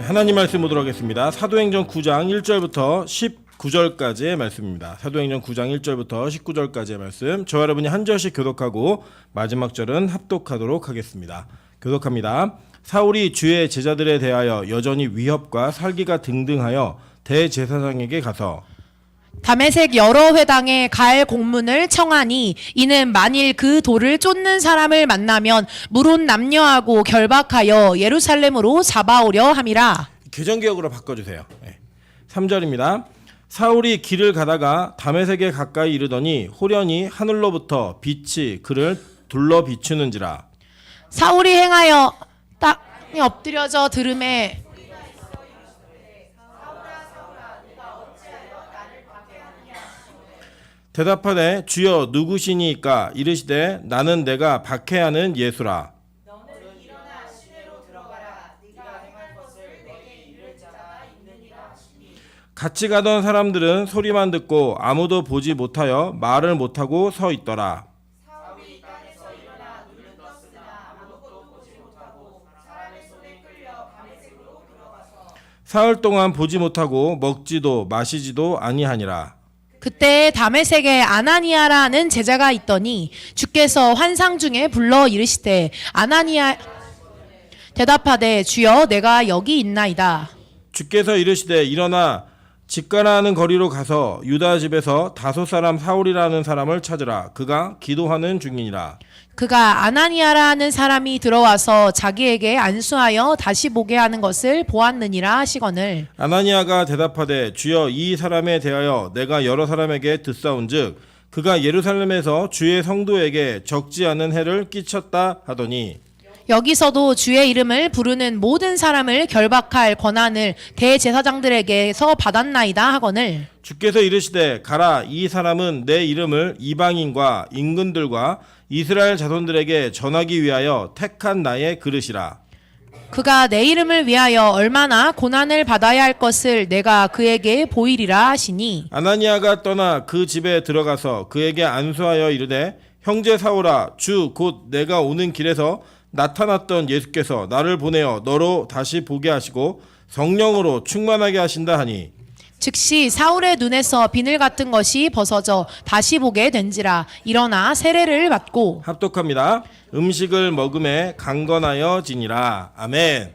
하나님 말씀 보도록 하겠습니다. 사도행전 9장 1절부터 19절까지의 말씀입니다. 사도행전 9장 1절부터 19절까지의 말씀. 저와 여러분이 한 절씩 교독하고 마지막 절은 합독하도록 하겠습니다. 교독합니다. 사울이 주의 제자들에 대하여 여전히 위협과 살기가 등등하여 대제사장에게 가서 다메섹 여러 회당에 갈 공문을 청하니 이는 만일 그 돌을 쫓는 사람을 만나면 물론 남녀하고 결박하여 예루살렘으로 잡아오려 함이라. 개정개혁으로 바꿔주세요. 3절입니다. 사울이 길을 가다가 다메섹에 가까이 이르더니 호련히 하늘로부터 빛이 그를 둘러 비추는지라. 사울이 행하여 땅에 엎드려져 들음에 대답하되 주여 누구시니까? 이르시되 나는 내가 박해하는 예수라. 너는 일어나 시내로 들어가라. 네가 행할 것을 내게 이를 자가 있느니라 하시니. 같이 가던 사람들은 소리만 듣고 아무도 보지 못하여 말을 못하고 서 있더라. 사울이 땅에서 일어나 눈을 떴으나 아무것도 보지 못하고 사람의 손에 끌려 다메섹으로 들어가서 사흘 동안 보지 못하고 먹지도 마시지도 아니하니라. 그때 다메섹에 아나니아라는 제자가 있더니 주께서 환상 중에 불러 이르시되 아나니아 대답하되 주여 내가 여기 있나이다. 주께서 이르시되 일어나 집가라 하는 거리로 가서 유다 집에서 다섯 사람 사울이라는 사람을 찾으라. 그가 기도하는 중이니라. 그가 아나니아라는 사람이 들어와서 자기에게 안수하여 다시 보게 하는 것을 보았느니라 하시거늘 아나니아가 대답하되 주여 이 사람에 대하여 내가 여러 사람에게 듣사온즉 그가 예루살렘에서 주의 성도에게 적지 않은 해를 끼쳤다 하더니 여기서도 주의 이름을 부르는 모든 사람을 결박할 권한을 대제사장들에게서 받았나이다 하거늘 주께서 이르시되 가라. 이 사람은 내 이름을 이방인과 임금들과 이스라엘 자손들에게 전하기 위하여 택한 나의 그릇이라. 그가 내 이름을 위하여 얼마나 고난을 받아야 할 것을 내가 그에게 보이리라 하시니 아나니아가 떠나 그 집에 들어가서 그에게 안수하여 이르되 형제 사울아 주 곧 내가 오는 길에서 나타났던 예수께서 나를 보내어 너로 다시 보게 하시고 성령으로 충만하게 하신다 하니 즉시 사울의 눈에서 비늘 같은 것이 벗어져 다시 보게 된지라 일어나 세례를 받고 합독합니다. 음식을 먹음에 강건하여 지니라. 아멘.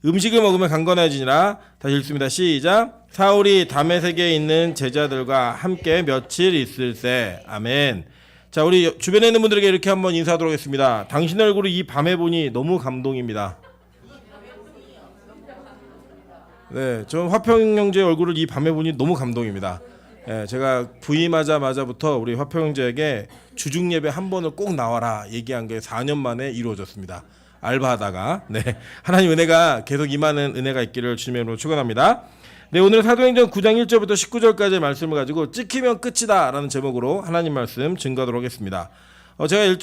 음식을 먹으면 강건해지니라. 다시 읽습니다. 시작. 사울이 다메섹에 있는 제자들과 함께 며칠 있을세. 아멘. 자, 우리 주변에 있는 분들에게 이렇게 한번 인사하도록 하겠습니다. 당신 얼굴을 이 밤에 보니 너무 감동입니다. 네, 전 화평 형제 얼굴을 이 밤에 보니 너무 감동입니다. 네, 제가 부임하자마자부터 우리 화평 형제에게 주중 예배 한 번을 꼭 나와라 얘기한 게 4년 만에 이루어졌습니다. 알바하다가. 네, 하나님 은혜가 계속 임하는 은혜가 있기를 주님의 이름으로 축원합니다. 네, 오늘 사도행전 9장 1절부터 19절까지의 말씀을 가지고 찍히면 끝이다 라는 제목으로 하나님 말씀 증거하도록 하겠습니다. 제가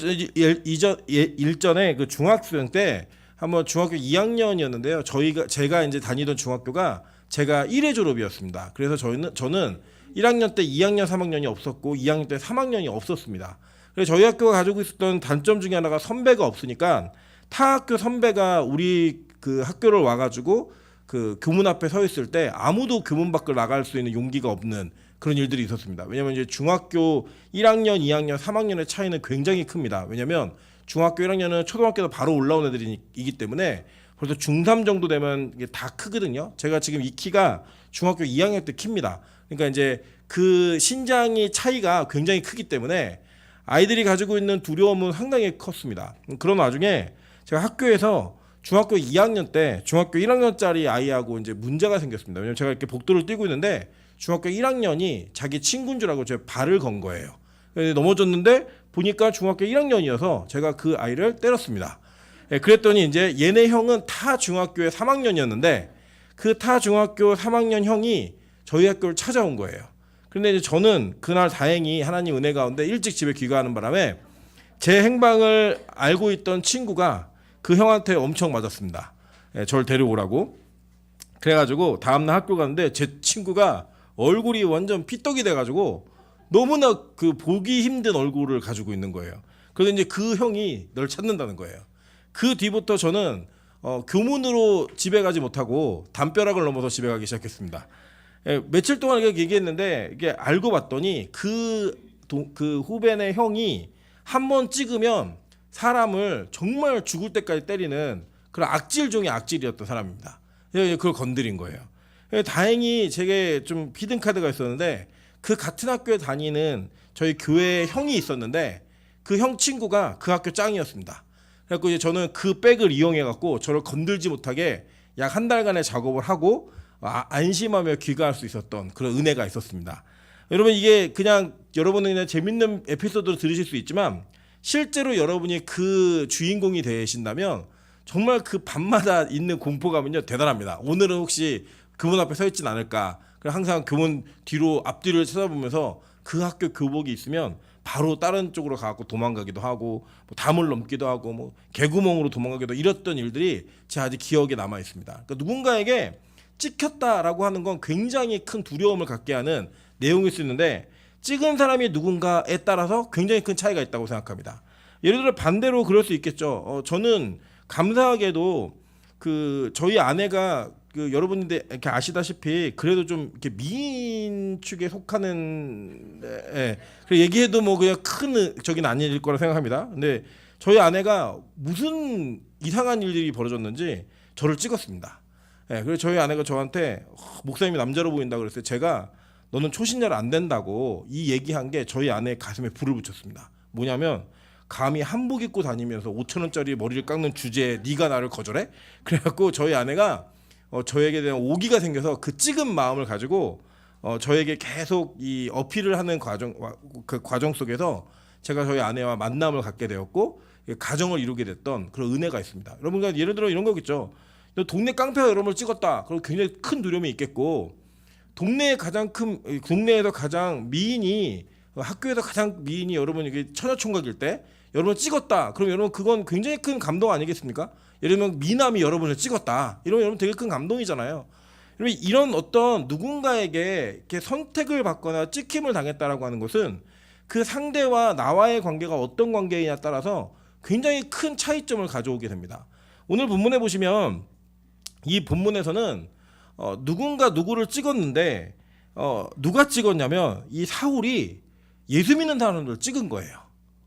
일전에 그 중학생 때 한번 중학교 2학년이었는데요. 제가 이제 다니던 중학교가 제가 1회 졸업이었습니다. 그래서 저는 1학년 때 2학년 3학년이 없었고 2학년 때 3학년이 없었습니다. 그래서 저희 학교가 가지고 있었던 단점 중에 하나가 선배가 없으니까 타 학교 선배가 우리 그 학교를 와가지고 그 교문 앞에 서 있을 때 아무도 교문 밖을 나갈 수 있는 용기가 없는 그런 일들이 있었습니다. 왜냐하면 이제 중학교 1학년, 2학년, 3학년의 차이는 굉장히 큽니다. 왜냐하면 중학교 1학년은 초등학교에서 바로 올라온 애들이기 때문에 벌써 중3 정도 되면 이게 다 크거든요. 제가 지금 이 키가 중학교 2학년 때 킵니다. 그러니까 이제 그 신장이 차이가 굉장히 크기 때문에 아이들이 가지고 있는 두려움은 상당히 컸습니다. 그런 와중에 제가 학교에서 중학교 2학년 때 중학교 1학년짜리 아이하고 이제 문제가 생겼습니다. 왜냐면 제가 이렇게 복도를 뛰고 있는데 중학교 1학년이 자기 친구인 줄 알고 제 발을 건 거예요. 넘어졌는데 보니까 중학교 1학년이어서 제가 그 아이를 때렸습니다. 그랬더니 이제 얘네 형은 타 중학교의 3학년이었는데 그 타 중학교 3학년 형이 저희 학교를 찾아온 거예요. 그런데 이제 저는 그날 다행히 하나님 은혜 가운데 일찍 집에 귀가하는 바람에 제 행방을 알고 있던 친구가 그 형한테 엄청 맞았습니다. 저를 데려오라고. 그래가지고 다음날 학교 갔는데 제 친구가 얼굴이 완전 피떡이 돼가지고 너무나 그 보기 힘든 얼굴을 가지고 있는 거예요. 그래서 이제 그 형이 널 찾는다는 거예요. 그 뒤부터 저는 교문으로 집에 가지 못하고 담벼락을 넘어서 집에 가기 시작했습니다. 예, 며칠 동안 이렇게 얘기했는데 이게 알고 봤더니 그 후배네 형이 한 번 찍으면 사람을 정말 죽을 때까지 때리는 그런 악질 중의 악질이었던 사람입니다. 그걸 건드린 거예요. 다행히 제게 좀 히든 카드가 있었는데 그 같은 학교에 다니는 저희 교회 형이 있었는데 그 형 친구가 그 학교 짱이었습니다. 그래서 이제 저는 그 백을 이용해 갖고 저를 건들지 못하게 약 한 달간의 작업을 하고 안심하며 귀가할 수 있었던 그런 은혜가 있었습니다. 여러분 이게 그냥 여러분은 그냥 재밌는 에피소드로 들으실 수 있지만 실제로 여러분이 그 주인공이 되신다면 정말 그 밤마다 있는 공포감은요 대단합니다. 오늘은 혹시 교문 앞에 서 있진 않을까. 그래서 항상 교문 뒤로 앞뒤를 찾아보면서 그 학교 교복이 있으면 바로 다른 쪽으로 가고 도망가기도 하고 뭐 담을 넘기도 하고 뭐 개구멍으로 도망가기도 이랬던 일들이 제 아직 기억에 남아 있습니다. 그러니까 누군가에게 찍혔다라고 하는 건 굉장히 큰 두려움을 갖게 하는 내용일 수 있는데 찍은 사람이 누군가에 따라서 굉장히 큰 차이가 있다고 생각합니다. 예를 들어 반대로 그럴 수 있겠죠. 저는 감사하게도 그 저희 아내가 그 여러분들 이렇게 아시다시피 그래도 좀 이렇게 미인 축에 속하는 그 얘기해도 뭐 그냥 큰 적인 아닐 거라 생각합니다. 근데 저희 아내가 무슨 이상한 일들이 벌어졌는지 저를 찍었습니다. 그래서 저희 아내가 저한테 목사님이 남자로 보인다 그랬어요. 제가 너는 초신자를 안 된다고 이 얘기한 게 저희 아내 가슴에 불을 붙였습니다. 뭐냐면 감히 한복 입고 다니면서 5,000원짜리 머리를 깎는 주제에 네가 나를 거절해? 그래갖고 저희 아내가 저에게 대한 오기가 생겨서 그 찍은 마음을 가지고 저에게 계속 이 어필을 하는 과정 속에서 제가 저희 아내와 만남을 갖게 되었고 가정을 이루게 됐던 그런 은혜가 있습니다. 여러분 예를 들어 이런 거겠죠. 동네 깡패가 여러분을 찍었다. 그럼 굉장히 큰 두려움이 있겠고 동네에서 가장 미인이 학교에서 가장 미인이 여러분 이게 처녀총각일 때 여러분 찍었다. 그럼 여러분 그건 굉장히 큰 감동 아니겠습니까? 예를 들면 미남이 여러분을 찍었다. 이러면 여러분 되게 큰 감동이잖아요. 여러분 이런 어떤 누군가에게 이렇게 선택을 받거나 찍힘을 당했다라고 하는 것은 그 상대와 나와의 관계가 어떤 관계이냐에 따라서 굉장히 큰 차이점을 가져오게 됩니다. 오늘 본문에 보시면 이 본문에서는 누군가 누구를 찍었는데 누가 찍었냐면 이 사울이 예수 믿는 사람들을 찍은 거예요.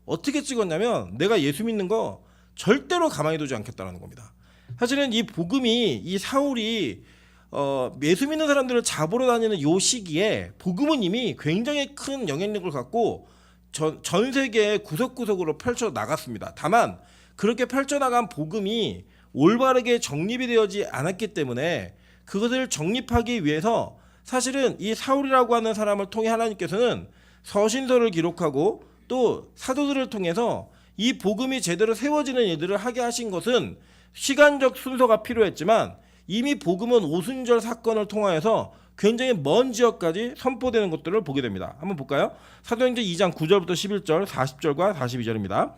어떻게 찍었냐면 내가 예수 믿는 거 절대로 가만히 두지 않겠다라는 겁니다. 사실은 이 복음이 이 사울이 예수 믿는 사람들을 잡으러 다니는 요 시기에 복음은 이미 굉장히 큰 영향력을 갖고 전 세계의 구석구석으로 펼쳐 나갔습니다. 다만 그렇게 펼쳐 나간 복음이 올바르게 정립이 되어지 않았기 때문에 그것을 정립하기 위해서 사실은 이 사울이라고 하는 사람을 통해 하나님께서는 서신서를 기록하고 또 사도들을 통해서 이 복음이 제대로 세워지는 일들을 하게 하신 것은 시간적 순서가 필요했지만 이미 복음은 오순절 사건을 통하여서 굉장히 먼 지역까지 선포되는 것들을 보게 됩니다. 한번 볼까요? 사도행전 2장 9절부터 11절, 40절과 42절입니다.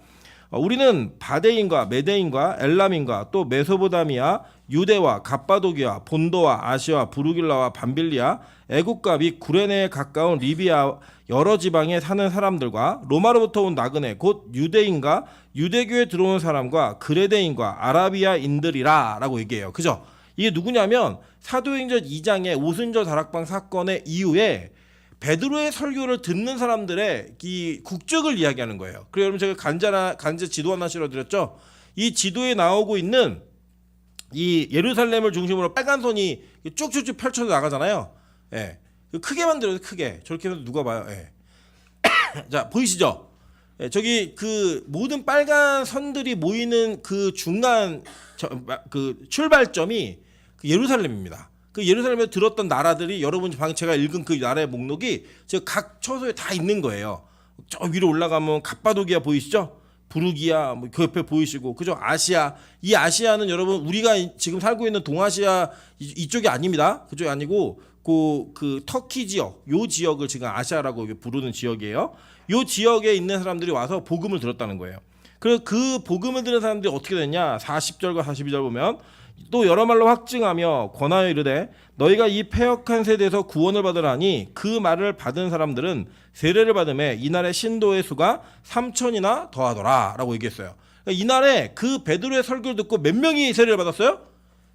우리는 바데인과 메데인과 엘람인과 또 메소포타미아, 유대와 갑바도기아, 본도와 아시아, 부르길라와 밤빌리아, 애국과 및 구레네에 가까운 리비아 여러 지방에 사는 사람들과 로마로부터 온 나그네 곧 유대인과 유대교에 들어온 사람과 그레데인과 아라비아인들이라 라고 얘기해요. 그죠? 이게 누구냐면 사도행전 2장의 오순절 다락방 사건의 이후에 베드로의 설교를 듣는 사람들의 이 국적을 이야기하는 거예요. 그래서 여러분 제가 간제 지도 하나 실어드렸죠. 이 지도에 나오고 있는 이 예루살렘을 중심으로 빨간 선이 쭉쭉쭉 펼쳐져 나가잖아요. 예, 크게 만들어요. 크게 저렇게 해서 누가 봐요. 예. 자 보이시죠? 예, 저기 그 모든 빨간 선들이 모이는 그 중간 그 출발점이 그 예루살렘입니다. 그 예루살렘에 들었던 나라들이 여러분 방금 제가 읽은 그 나라의 목록이 제가 각 처소에 다 있는 거예요. 저 위로 올라가면 갑바도기아 보이시죠? 부르기아 뭐 그 옆에 보이시고 그죠? 아시아. 이 아시아는 여러분 우리가 지금 살고 있는 동아시아 이쪽이 아닙니다. 그쪽이 아니고 그 터키 지역, 요 지역을 지금 아시아라고 부르는 지역이에요. 요 지역에 있는 사람들이 와서 복음을 들었다는 거예요. 그래서 그 복음을 들은 사람들이 어떻게 됐냐? 40절과 42절 보면 또 여러 말로 확증하며 권하여 이르되 너희가 이 패역한 세대에서 구원을 받으라니 그 말을 받은 사람들은 세례를 받음에 이날의 신도의 수가 3,000이나 더하더라 라고 얘기했어요. 그러니까 이날에 그 베드로의 설교를 듣고 몇 명이 세례를 받았어요?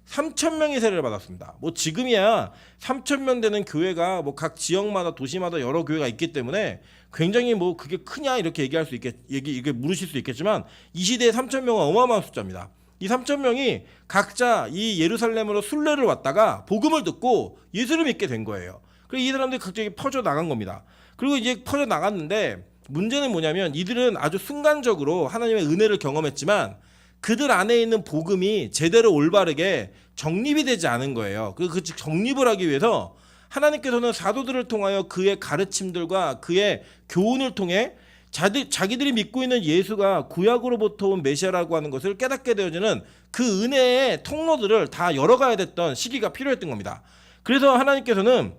3,000명이 세례를 받았습니다. 뭐 지금이야 3,000명 되는 교회가 뭐 각 지역마다 도시마다 여러 교회가 있기 때문에 굉장히 뭐 그게 크냐 이렇게 얘기할 수 이게 물으실 수 있겠지만 이 시대에 3,000명은 어마어마한 숫자입니다. 이 3,000명이 각자 이 예루살렘으로 순례를 왔다가 복음을 듣고 예수를 믿게 된 거예요. 그리고 이 사람들이 갑자기 퍼져 나간 겁니다. 그리고 이제 퍼져 나갔는데 문제는 뭐냐면 이들은 아주 순간적으로 하나님의 은혜를 경험했지만 그들 안에 있는 복음이 제대로 올바르게 정립이 되지 않은 거예요. 그 정립을 하기 위해서 하나님께서는 사도들을 통하여 그의 가르침들과 그의 교훈을 통해 자기들이 믿고 있는 예수가 구약으로부터 온 메시아라고 하는 것을 깨닫게 되어지는 그 은혜의 통로들을 다 열어가야 됐던 시기가 필요했던 겁니다. 그래서 하나님께서는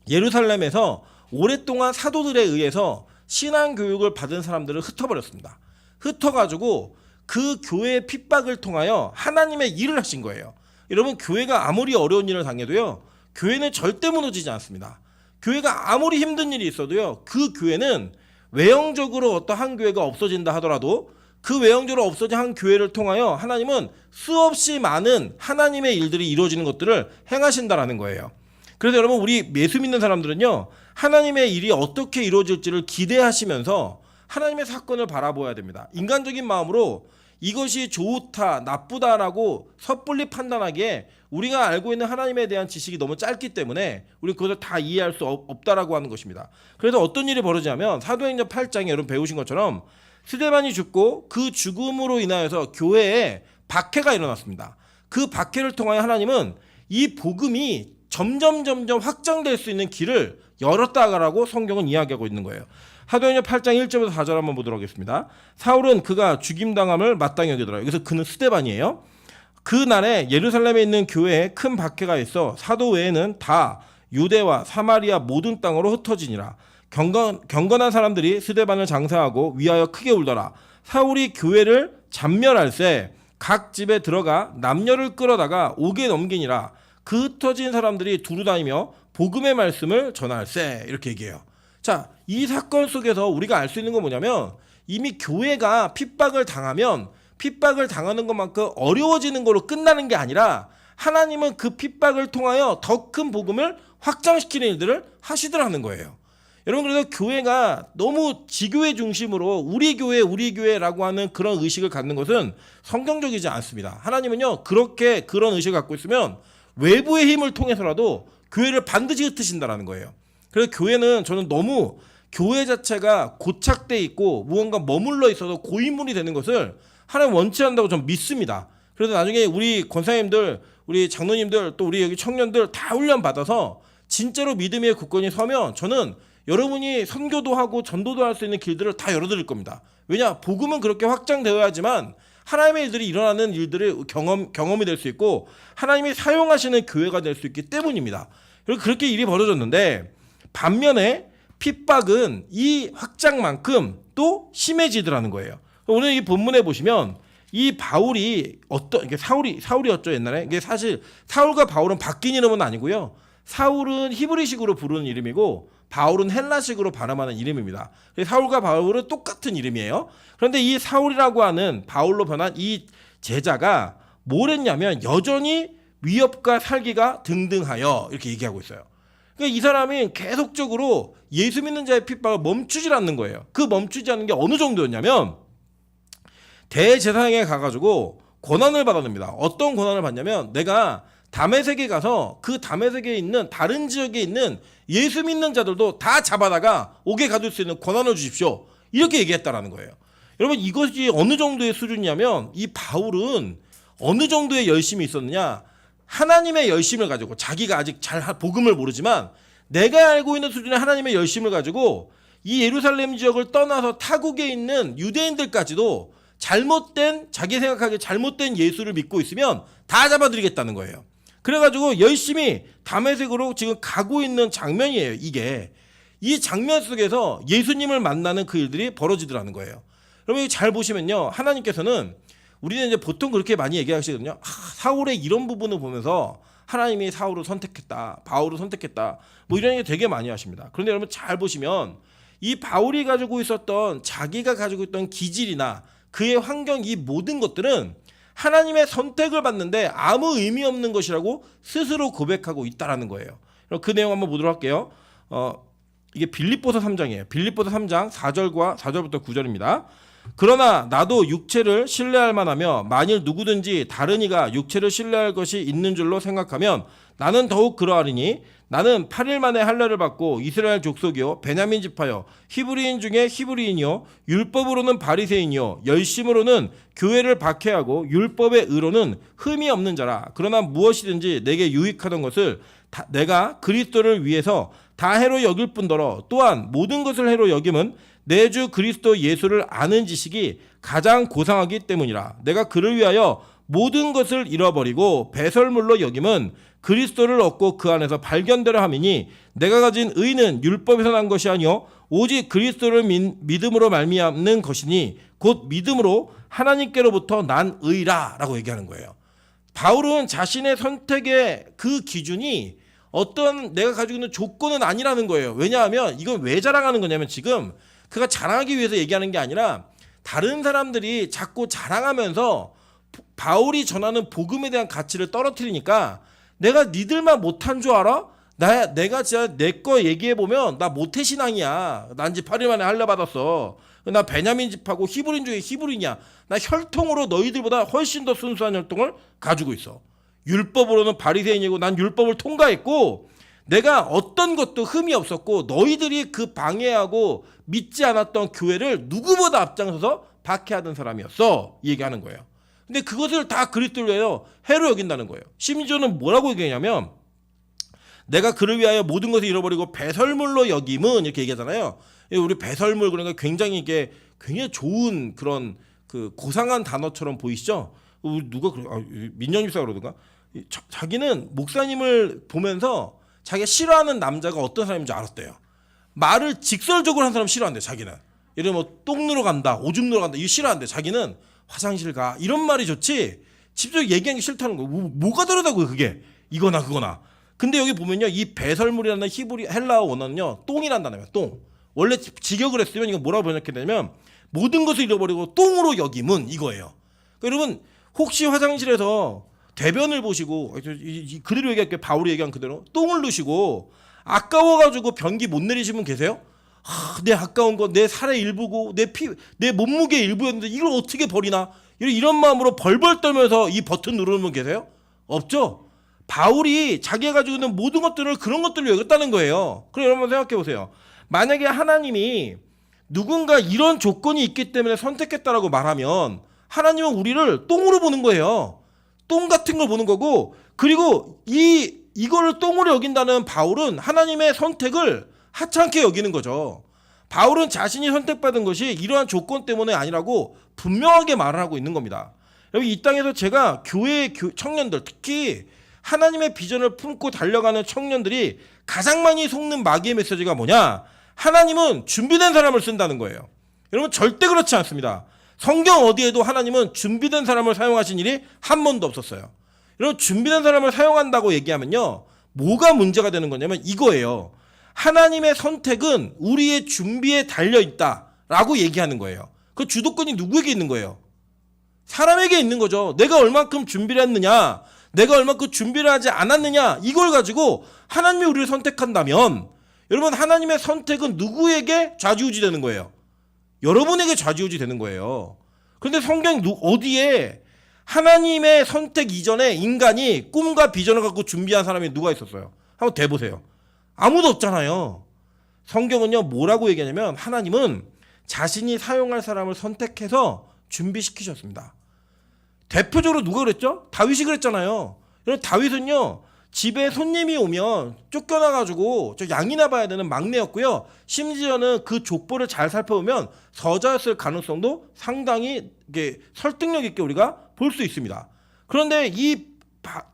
예루살렘에서 오랫동안 사도들에 의해서 신앙교육을 받은 사람들을 흩어버렸습니다. 흩어가지고 그 교회의 핍박을 통하여 하나님의 일을 하신 거예요. 여러분, 교회가 아무리 어려운 일을 당해도요, 교회는 절대 무너지지 않습니다. 교회가 아무리 힘든 일이 있어도요, 그 교회는 외형적으로 어떠한 교회가 없어진다 하더라도 그 외형적으로 없어진 한 교회를 통하여 하나님은 수없이 많은 하나님의 일들이 이루어지는 것들을 행하신다라는 거예요. 그래서 여러분, 우리 예수 믿는 사람들은요, 하나님의 일이 어떻게 이루어질지를 기대하시면서 하나님의 사건을 바라보아야 됩니다. 인간적인 마음으로 이것이 좋다, 나쁘다라고 섣불리 판단하기에 우리가 알고 있는 하나님에 대한 지식이 너무 짧기 때문에 우리 그것을 다 이해할 수 없다라고 하는 것입니다. 그래서 어떤 일이 벌어지냐면 사도행전 8장에 여러분 배우신 것처럼 스데반이 죽고 그 죽음으로 인하여서 교회에 박해가 일어났습니다. 그 박해를 통하여 하나님은 이 복음이 점점 확장될 수 있는 길을 열었다라고 성경은 이야기하고 있는 거예요. 사도행전 8장 1절부터 4절 한번 보도록 하겠습니다. 사울은 그가 죽임당함을 마땅히 여기더라. 여기서 그는 스데반이에요. 그 날에 예루살렘에 있는 교회에 큰 박해가 있어 사도 외에는 다 유대와 사마리아 모든 땅으로 흩어지니라. 경건한 사람들이 스데반을 장사하고 위하여 크게 울더라. 사울이 교회를 잔멸할세 각 집에 들어가 남녀를 끌어다가 옥에 넘기니라. 그 흩어진 사람들이 두루다니며 복음의 말씀을 전할세. 이렇게 얘기해요. 자, 이 사건 속에서 우리가 알 수 있는 건 뭐냐면 이미 교회가 핍박을 당하면 핍박을 당하는 것만큼 어려워지는 걸로 끝나는 게 아니라 하나님은 그 핍박을 통하여 더 큰 복음을 확장시키는 일들을 하시더라는 거예요. 여러분, 그래서 교회가 너무 지교회 중심으로 우리 교회라고 하는 그런 의식을 갖는 것은 성경적이지 않습니다. 하나님은요, 그런 의식을 갖고 있으면 외부의 힘을 통해서라도 교회를 반드시 흩으신다라는 거예요. 그래서 교회는 저는 너무 교회 자체가 고착돼 있고 무언가 머물러 있어서 고인물이 되는 것을 하나님 원치 않는다고 저는 믿습니다. 그래서 나중에 우리 권사님들, 우리 장로님들, 또 우리 여기 청년들 다 훈련 받아서 진짜로 믿음의 굳건히 서면 저는 여러분이 선교도 하고 전도도 할 수 있는 길들을 다 열어드릴 겁니다. 왜냐? 복음은 그렇게 확장되어야지만 하나님의 일들이 일어나는 일들을 경험이 될 수 있고 하나님이 사용하시는 교회가 될 수 있기 때문입니다. 그리고 그렇게 일이 벌어졌는데 반면에 핍박은 이 확장만큼 또 심해지더라는 거예요. 오늘 이 본문에 보시면 이 바울이 이게 사울이었죠 옛날에. 이게 사실 사울과 바울은 바뀐 이름은 아니고요. 사울은 히브리식으로 부르는 이름이고 바울은 헬라식으로 발음하는 이름입니다. 사울과 바울은 똑같은 이름이에요. 그런데 이 사울이라고 하는 바울로 변한 이 제자가 뭘 했냐면 여전히 위협과 살기가 등등하여 이렇게 얘기하고 있어요. 그러니까 이 사람이 계속적으로 예수 믿는 자의 핍박을 멈추질 않는 거예요. 그 멈추지 않는 게 어느 정도였냐면 대제사장에 가가지고 고난을 받아냅니다. 어떤 고난을 받냐면 내가 다메섹에 가서 그 다메섹에 있는 다른 지역에 있는 예수 믿는 자들도 다 잡아다가 옥에 가둘 수 있는 권한을 주십시오. 이렇게 얘기했다라는 거예요. 여러분, 이것이 어느 정도의 수준이냐면 이 바울은 어느 정도의 열심이 있었느냐, 하나님의 열심을 가지고 자기가 아직 잘 복음을 모르지만 내가 알고 있는 수준의 하나님의 열심을 가지고 이 예루살렘 지역을 떠나서 타국에 있는 유대인들까지도 자기 생각하기에 잘못된 예수를 믿고 있으면 다 잡아들이겠다는 거예요. 그래가지고 열심히 다메섹으로 지금 가고 있는 장면이에요. 이게 이 장면 속에서 예수님을 만나는 그 일들이 벌어지더라는 거예요. 여러분, 잘 보시면요, 하나님께서는 우리는 이제 보통 그렇게 많이 얘기하시거든요. 사울의 이런 부분을 보면서 하나님이 사울을 선택했다, 바울을 선택했다, 뭐 이런 얘기 되게 많이 하십니다. 그런데 여러분 잘 보시면 이 바울이 가지고 있었던 자기가 가지고 있던 기질이나 그의 환경, 이 모든 것들은 하나님의 선택을 받는데 아무 의미 없는 것이라고 스스로 고백하고 있다라는 거예요. 그럼 그 내용 한번 보도록 할게요. 이게 빌립보서 3장이에요. 빌립보서 3장 4절부터 9절입니다. 그러나 나도 육체를 신뢰할 만하며 만일 누구든지 다른 이가 육체를 신뢰할 것이 있는 줄로 생각하면 나는 더욱 그러하리니 나는 8일 만에 할례를 받고 이스라엘 족속이요 베냐민 지파요 히브리인 중에 히브리인이요 율법으로는 바리새인이요 열심으로는 교회를 박해하고 율법의 의로는 흠이 없는 자라. 그러나 무엇이든지 내게 유익하던 것을 내가 그리스도를 위해서 다 해로 여길 뿐더러 또한 모든 것을 해로 여김은 내 주 그리스도 예수를 아는 지식이 가장 고상하기 때문이라. 내가 그를 위하여 모든 것을 잃어버리고 배설물로 여김은 그리스도를 얻고 그 안에서 발견되려 함이니 내가 가진 의는 율법에서 난 것이 아니요 오직 그리스도를 믿음으로 말미암는 것이니 곧 믿음으로 하나님께로부터 난 의라라고 얘기하는 거예요. 바울은 자신의 선택의 그 기준이 어떤 내가 가지고 있는 조건은 아니라는 거예요. 왜냐하면 이건 왜 자랑하는 거냐면 지금 그가 자랑하기 위해서 얘기하는 게 아니라 다른 사람들이 자꾸 자랑하면서 바울이 전하는 복음에 대한 가치를 떨어뜨리니까 내가 니들만 못한 줄 알아? 내가 진짜 내 거 얘기해보면 나 모태신앙이야. 난 지 8일 만에 할례 받았어. 나 베냐민 집하고 히브리인 중에 히브리인이야. 나 혈통으로 너희들보다 훨씬 더 순수한 혈통을 가지고 있어. 율법으로는 바리새인이고 난 율법을 통과했고 내가 어떤 것도 흠이 없었고 너희들이 그 방해하고 믿지 않았던 교회를 누구보다 앞장서서 박해하던 사람이었어. 이 얘기하는 거예요. 근데 그것을 다 그리스도를 위하여 해로 여긴다는 거예요. 심지어는 뭐라고 얘기하냐면 내가 그를 위하여 모든 것을 잃어버리고 배설물로 여김은 이렇게 얘기하잖아요. 우리 배설물 그러니까 굉장히 이게 굉장히 좋은 그런 그 고상한 단어처럼 보이시죠? 누가 민정 집사가 그러던가 자기는 목사님을 보면서 자기가 싫어하는 남자가 어떤 사람인지 알았대요. 말을 직설적으로 한 사람 싫어한대. 자기는 예를 뭐 똥 누러 간다, 오줌 누러 간다 이거 싫어한대. 자기는 화장실 가 이런 말이 좋지 직접 얘기하는 게 싫다는 거예요. 뭐가 다르다고요 그게 이거나 그거나. 근데 여기 보면요 이 배설물이라는 히브리 헬라어 원어는요 똥이란 단어예요. 똥. 원래 직역을 했으면 이거 뭐라고 번역했냐면 모든 것을 잃어버리고 똥으로 여김은 이거예요. 그러니까 여러분 혹시 화장실에서 대변을 보시고 그대로 얘기할게요. 바울이 얘기한 그대로 똥을 누시고 아까워가지고 변기 못 내리신 분 계세요? 내 아까운 거 내 살의 일부고 내 몸무게의 일부였는데 이걸 어떻게 버리나 이런 마음으로 벌벌 떨면서 이 버튼 누르는 분 계세요? 없죠? 바울이 자기가 가지고 있는 모든 것들을 그런 것들로 여겼다는 거예요. 그럼 여러분 생각해 보세요. 만약에 하나님이 누군가 이런 조건이 있기 때문에 선택했다라고 말하면 하나님은 우리를 똥으로 보는 거예요. 똥 같은 걸 보는 거고 그리고 이거를 똥으로 여긴다는 바울은 하나님의 선택을 하찮게 여기는 거죠. 바울은 자신이 선택받은 것이 이러한 조건 때문에 아니라고 분명하게 말을 하고 있는 겁니다. 여러분 이 땅에서 제가 교회 청년들 특히 하나님의 비전을 품고 달려가는 청년들이 가장 많이 속는 마귀의 메시지가 뭐냐? 하나님은 준비된 사람을 쓴다는 거예요. 여러분 절대 그렇지 않습니다. 성경 어디에도 하나님은 준비된 사람을 사용하신 일이 한 번도 없었어요. 여러분 준비된 사람을 사용한다고 얘기하면요 뭐가 문제가 되는 거냐면 이거예요. 하나님의 선택은 우리의 준비에 달려있다라고 얘기하는 거예요. 그 주도권이 누구에게 있는 거예요? 사람에게 있는 거죠. 내가 얼만큼 준비를 했느냐 내가 얼만큼 준비를 하지 않았느냐 이걸 가지고 하나님이 우리를 선택한다면 여러분 하나님의 선택은 누구에게 좌지우지 되는 거예요? 여러분에게 좌지우지 되는 거예요. 그런데 성경 어디에 하나님의 선택 이전에 인간이 꿈과 비전을 갖고 준비한 사람이 누가 있었어요? 한번 대보세요. 아무도 없잖아요. 성경은요 뭐라고 얘기하냐면 하나님은 자신이 사용할 사람을 선택해서 준비시키셨습니다. 대표적으로 누가 그랬죠? 다윗이 그랬잖아요. 여러분 다윗은요 집에 손님이 오면 쫓겨나가지고 저 양이나 봐야 되는 막내였고요. 심지어는 그 족보를 잘 살펴보면 서자였을 가능성도 상당히 설득력 있게 우리가 볼 수 있습니다. 그런데 이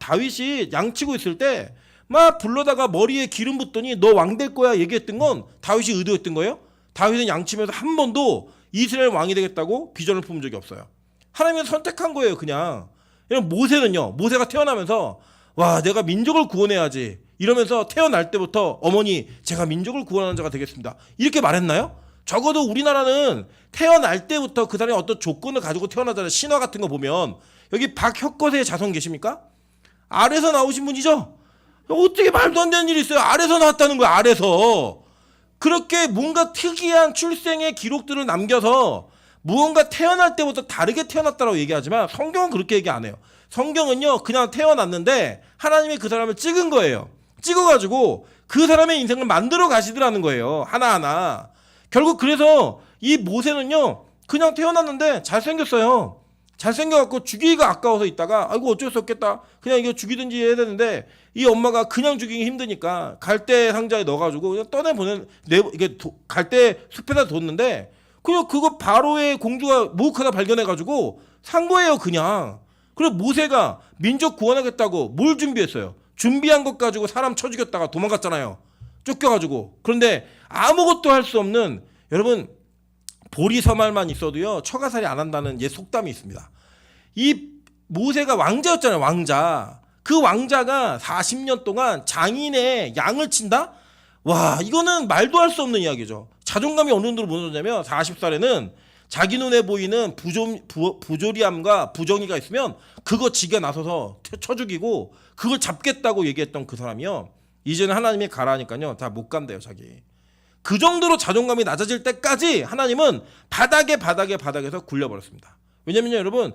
다윗이 양치고 있을 때 막 불러다가 머리에 기름 붓더니 너 왕 될 거야 얘기했던 건 다윗이 의도했던 거예요? 다윗은 양치면서 한 번도 이스라엘 왕이 되겠다고 비전을 품은 적이 없어요. 하나님은 선택한 거예요 그냥. 모세는요 모세가 태어나면서 와 내가 민족을 구원해야지 이러면서 태어날 때부터 어머니 제가 민족을 구원하는 자가 되겠습니다 이렇게 말했나요? 적어도 우리나라는 태어날 때부터 그 사람이 어떤 조건을 가지고 태어나잖아요. 신화 같은 거 보면 여기 박혁거세의 자손 계십니까? 아래서 나오신 분이죠. 어떻게 말도 안 되는 일이 있어요. 아래서 나왔다는 거야. 아래서. 그렇게 뭔가 특이한 출생의 기록들을 남겨서 무언가 태어날 때부터 다르게 태어났다고 얘기하지만 성경은 그렇게 얘기 안 해요. 성경은요 그냥 태어났는데 하나님이 그 사람을 찍은 거예요. 찍어가지고 그 사람의 인생을 만들어 가시더라는 거예요. 하나하나. 결국 그래서 이 모세는요 그냥 태어났는데 잘생겼어요. 잘생겨갖고 죽이기가 아까워서 있다가 아이고 어쩔 수 없겠다. 그냥 이거 죽이든지 해야 되는데 이 엄마가 그냥 죽이기 힘드니까 갈대 상자에 넣어가지고 그냥 떠내보낸 이게 갈대 숲에다 뒀는데 그냥 그거 바로의 공주가 목욕하다 발견해가지고 산 거예요 그냥. 그래서 모세가 민족 구원하겠다고 뭘 준비했어요? 준비한 것 가지고 사람 쳐 죽였다가 도망갔잖아요. 쫓겨가지고. 그런데 아무것도 할 수 없는 여러분 보리서말만 있어도요 처가살이 안 한다는 옛 속담이 있습니다. 이 모세가 왕자였잖아요. 왕자. 그 왕자가 40년 동안 장인의 양을 친다? 와 이거는 말도 할 수 없는 이야기죠. 자존감이 어느 정도로 무너졌냐면 40살에는 자기 눈에 보이는 부조리함과 부정의가 있으면 그거 지가 나서서 쳐 죽이고 그걸 잡겠다고 얘기했던 그 사람이요. 이제는 하나님이 가라니까요. 다 못 간대요 자기. 그 정도로 자존감이 낮아질 때까지 하나님은 바닥에서 굴려버렸습니다. 왜냐면요 여러분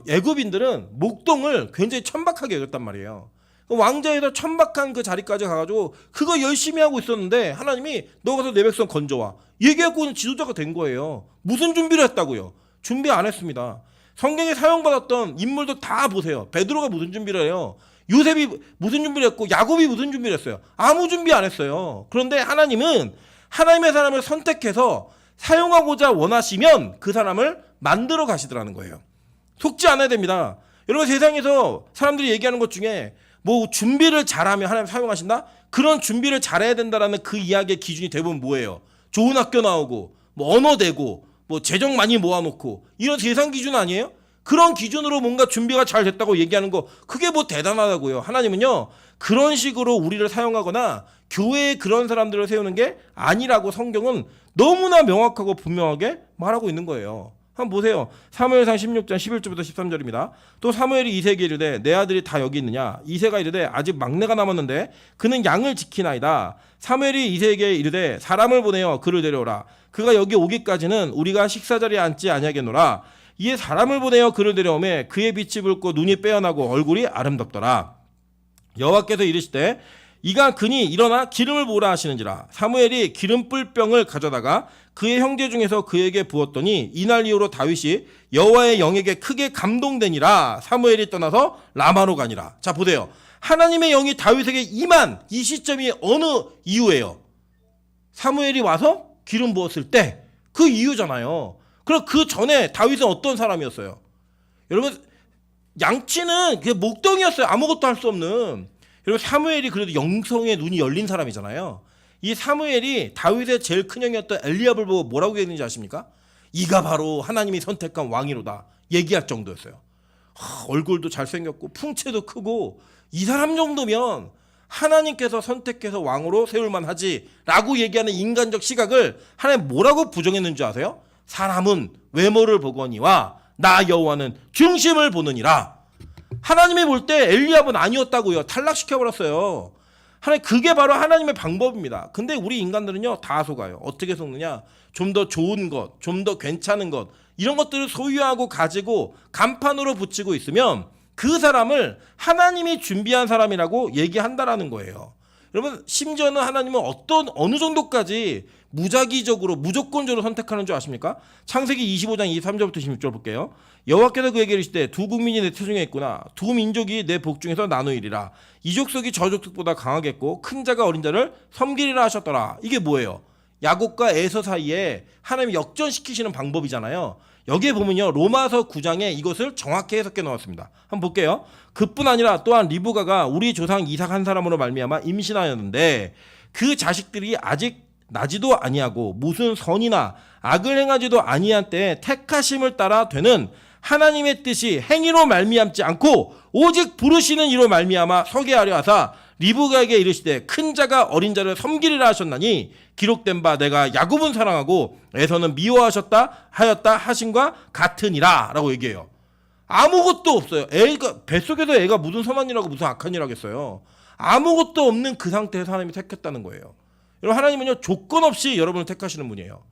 애굽인들은 목동을 굉장히 천박하게 여겼단 말이에요. 왕자에서 천박한 그 자리까지 가가지고 그거 열심히 하고 있었는데 하나님이 너 가서 내 백성 건져와 얘기하고는 지도자가 된 거예요. 무슨 준비를 했다고요? 준비 안 했습니다. 성경에 사용받았던 인물도 다 보세요. 베드로가 무슨 준비를 해요? 요셉이 무슨 준비를 했고 야곱이 무슨 준비를 했어요? 아무 준비 안 했어요. 그런데 하나님은 하나님의 사람을 선택해서 사용하고자 원하시면 그 사람을 만들어 가시더라는 거예요. 속지 않아야 됩니다. 여러분 세상에서 사람들이 얘기하는 것 중에 뭐 준비를 잘하면 하나님 사용하신다? 그런 준비를 잘해야 된다라는 그 이야기의 기준이 대부분 뭐예요? 좋은 학교 나오고 뭐 언어 되고 뭐 재정 많이 모아놓고 이런 세상 기준 아니에요? 그런 기준으로 뭔가 준비가 잘 됐다고 얘기하는 거 그게 뭐 대단하다고요. 하나님은요 그런 식으로 우리를 사용하거나 교회에 그런 사람들을 세우는 게 아니라고 성경은 너무나 명확하고 분명하게 말하고 있는 거예요. 한번 보세요. 사무엘상 16장 11절부터 13절입니다. 또 사무엘이 이세에게 이르되 내 아들이 다 여기 있느냐? 이세가 이르되 아직 막내가 남았는데 그는 양을 지키나이다. 사무엘이 이세에게 이르되 사람을 보내어 그를 데려오라. 그가 여기 오기까지는 우리가 식사자리에 앉지 아니하겠노라. 이에 사람을 보내어 그를 데려오매 그의 빛이 붉고 눈이 빼어나고 얼굴이 아름답더라. 여호와께서 이르시되 이가 그니 일어나 기름을 부으라 하시는지라. 사무엘이 기름 뿔병을 가져다가 그의 형제 중에서 그에게 부었더니 이날 이후로 다윗이 여호와의 영에게 크게 감동되니라. 사무엘이 떠나서 라마로 가니라. 자 보세요. 하나님의 영이 다윗에게 임한 이 시점이 어느 이후예요? 사무엘이 와서 기름 부었을 때 그 이후잖아요. 그럼 그 전에 다윗은 어떤 사람이었어요? 여러분 양치는 그 목동이었어요. 아무것도 할 수 없는. 여러분 사무엘이 그래도 영성의 눈이 열린 사람이잖아요. 이 사무엘이 다윗의 제일 큰 형이었던 엘리압을 보고 뭐라고 얘기했는지 아십니까? 이가 바로 하나님이 선택한 왕이로다 얘기할 정도였어요. 얼굴도 잘생겼고 풍채도 크고 이 사람 정도면 하나님께서 선택해서 왕으로 세울만 하지 라고 얘기하는 인간적 시각을 하나님 뭐라고 부정했는지 아세요? 사람은 외모를 보거니와 나 여호와는 중심을 보느니라. 하나님이 볼 때 엘리압은 아니었다고요. 탈락시켜버렸어요. 하나님 그게 바로 하나님의 방법입니다. 근데 우리 인간들은요 다 속아요. 어떻게 속느냐? 좀 더 좋은 것, 좀 더 괜찮은 것 이런 것들을 소유하고 가지고 간판으로 붙이고 있으면 그 사람을 하나님이 준비한 사람이라고 얘기한다라는 거예요. 여러분 심지어는 하나님은 어느 정도까지 무작위적으로 무조건적으로 선택하는 줄 아십니까? 창세기 25장 23절부터 26절 볼게요. 여호와께서 그에게 이르시되 두 국민이 내 태중에 있구나. 두 민족이 내 복 중에서 나누이리라. 이 족속이 저 족속보다 강하겠고 큰 자가 어린 자를 섬기리라 하셨더라. 이게 뭐예요? 야곱과 에서 사이에 하나님이 역전시키시는 방법이잖아요. 여기에 보면요 로마서 9장에 이것을 정확히 해석해 놓았습니다. 한번 볼게요. 그뿐 아니라 또한 리브가가 우리 조상 이삭 한 사람으로 말미암아 임신하였는데 그 자식들이 아직 나지도 아니하고 무슨 선이나 악을 행하지도 아니한 때에 택하심을 따라 되는 하나님의 뜻이 행위로 말미암지 않고 오직 부르시는 이로 말미암아 서게 하려 하사 리브가에게 이르시되 큰 자가 어린 자를 섬기리라 하셨나니 기록된 바 내가 야곱은 사랑하고 에서는 미워하셨다 하였다 하신과 같으니라 라고 얘기해요. 아무것도 없어요. 애가 뱃속에서 애가 무슨 선한 일하고 무슨 악한 일 하겠어요. 아무것도 없는 그 상태에서 하나님이 택했다는 거예요. 여러분, 하나님은요 조건 없이 여러분을 택하시는 분이에요.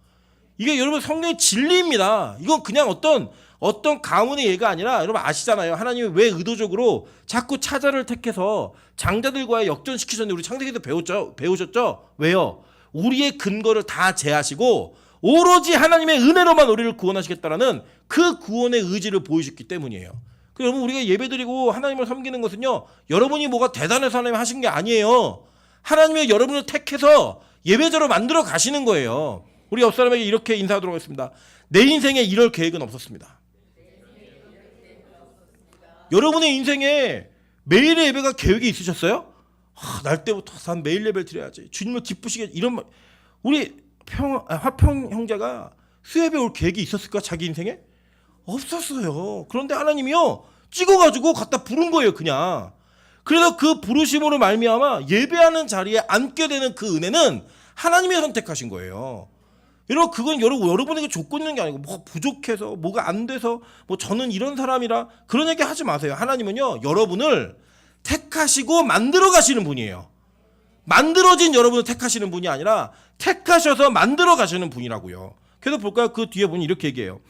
이게 여러분 성경의 진리입니다. 이건 그냥 어떤 가문의 예가 아니라 여러분 아시잖아요. 하나님이 왜 의도적으로 자꾸 차자를 택해서 장자들과의 역전시키셨는데 우리 창세기에서 배우셨죠? 왜요? 우리의 근거를 다 제하시고 오로지 하나님의 은혜로만 우리를 구원하시겠다라는 그 구원의 의지를 보이셨기 때문이에요. 여러분, 우리가 예배드리고 하나님을 섬기는 것은요 여러분이 뭐가 대단해서 하나님 하신 게 아니에요. 하나님이 여러분을 택해서 예배자로 만들어 가시는 거예요. 우리 옆 사람에게 이렇게 인사하도록 하겠습니다. 내 인생에 이럴 계획은 없었습니다. 여러분의 인생에 매일의 예배가 계획이 있으셨어요? 날 때부터 난 매일 예배를 드려야지, 주님을 기쁘시게, 이런 말. 우리 화평 형제가 수협에 올 계획이 있었을까? 자기 인생에? 없었어요. 그런데 하나님이요 찍어가지고 갖다 부른 거예요, 그냥. 그래서 그 부르심으로 말미암아 예배하는 자리에 앉게 되는 그 은혜는 하나님이 선택하신 거예요. 여러분, 그건 여러분에게 조건 있는 게 아니고 뭐가 부족해서 뭐가 안 돼서 뭐 저는 이런 사람이라 그런 얘기 하지 마세요. 하나님은요 여러분을 택하시고 만들어 가시는 분이에요. 만들어진 여러분을 택하시는 분이 아니라 택하셔서 만들어 가시는 분이라고요. 그래서 볼까요? 그 뒤에 보니 이렇게 얘기해요.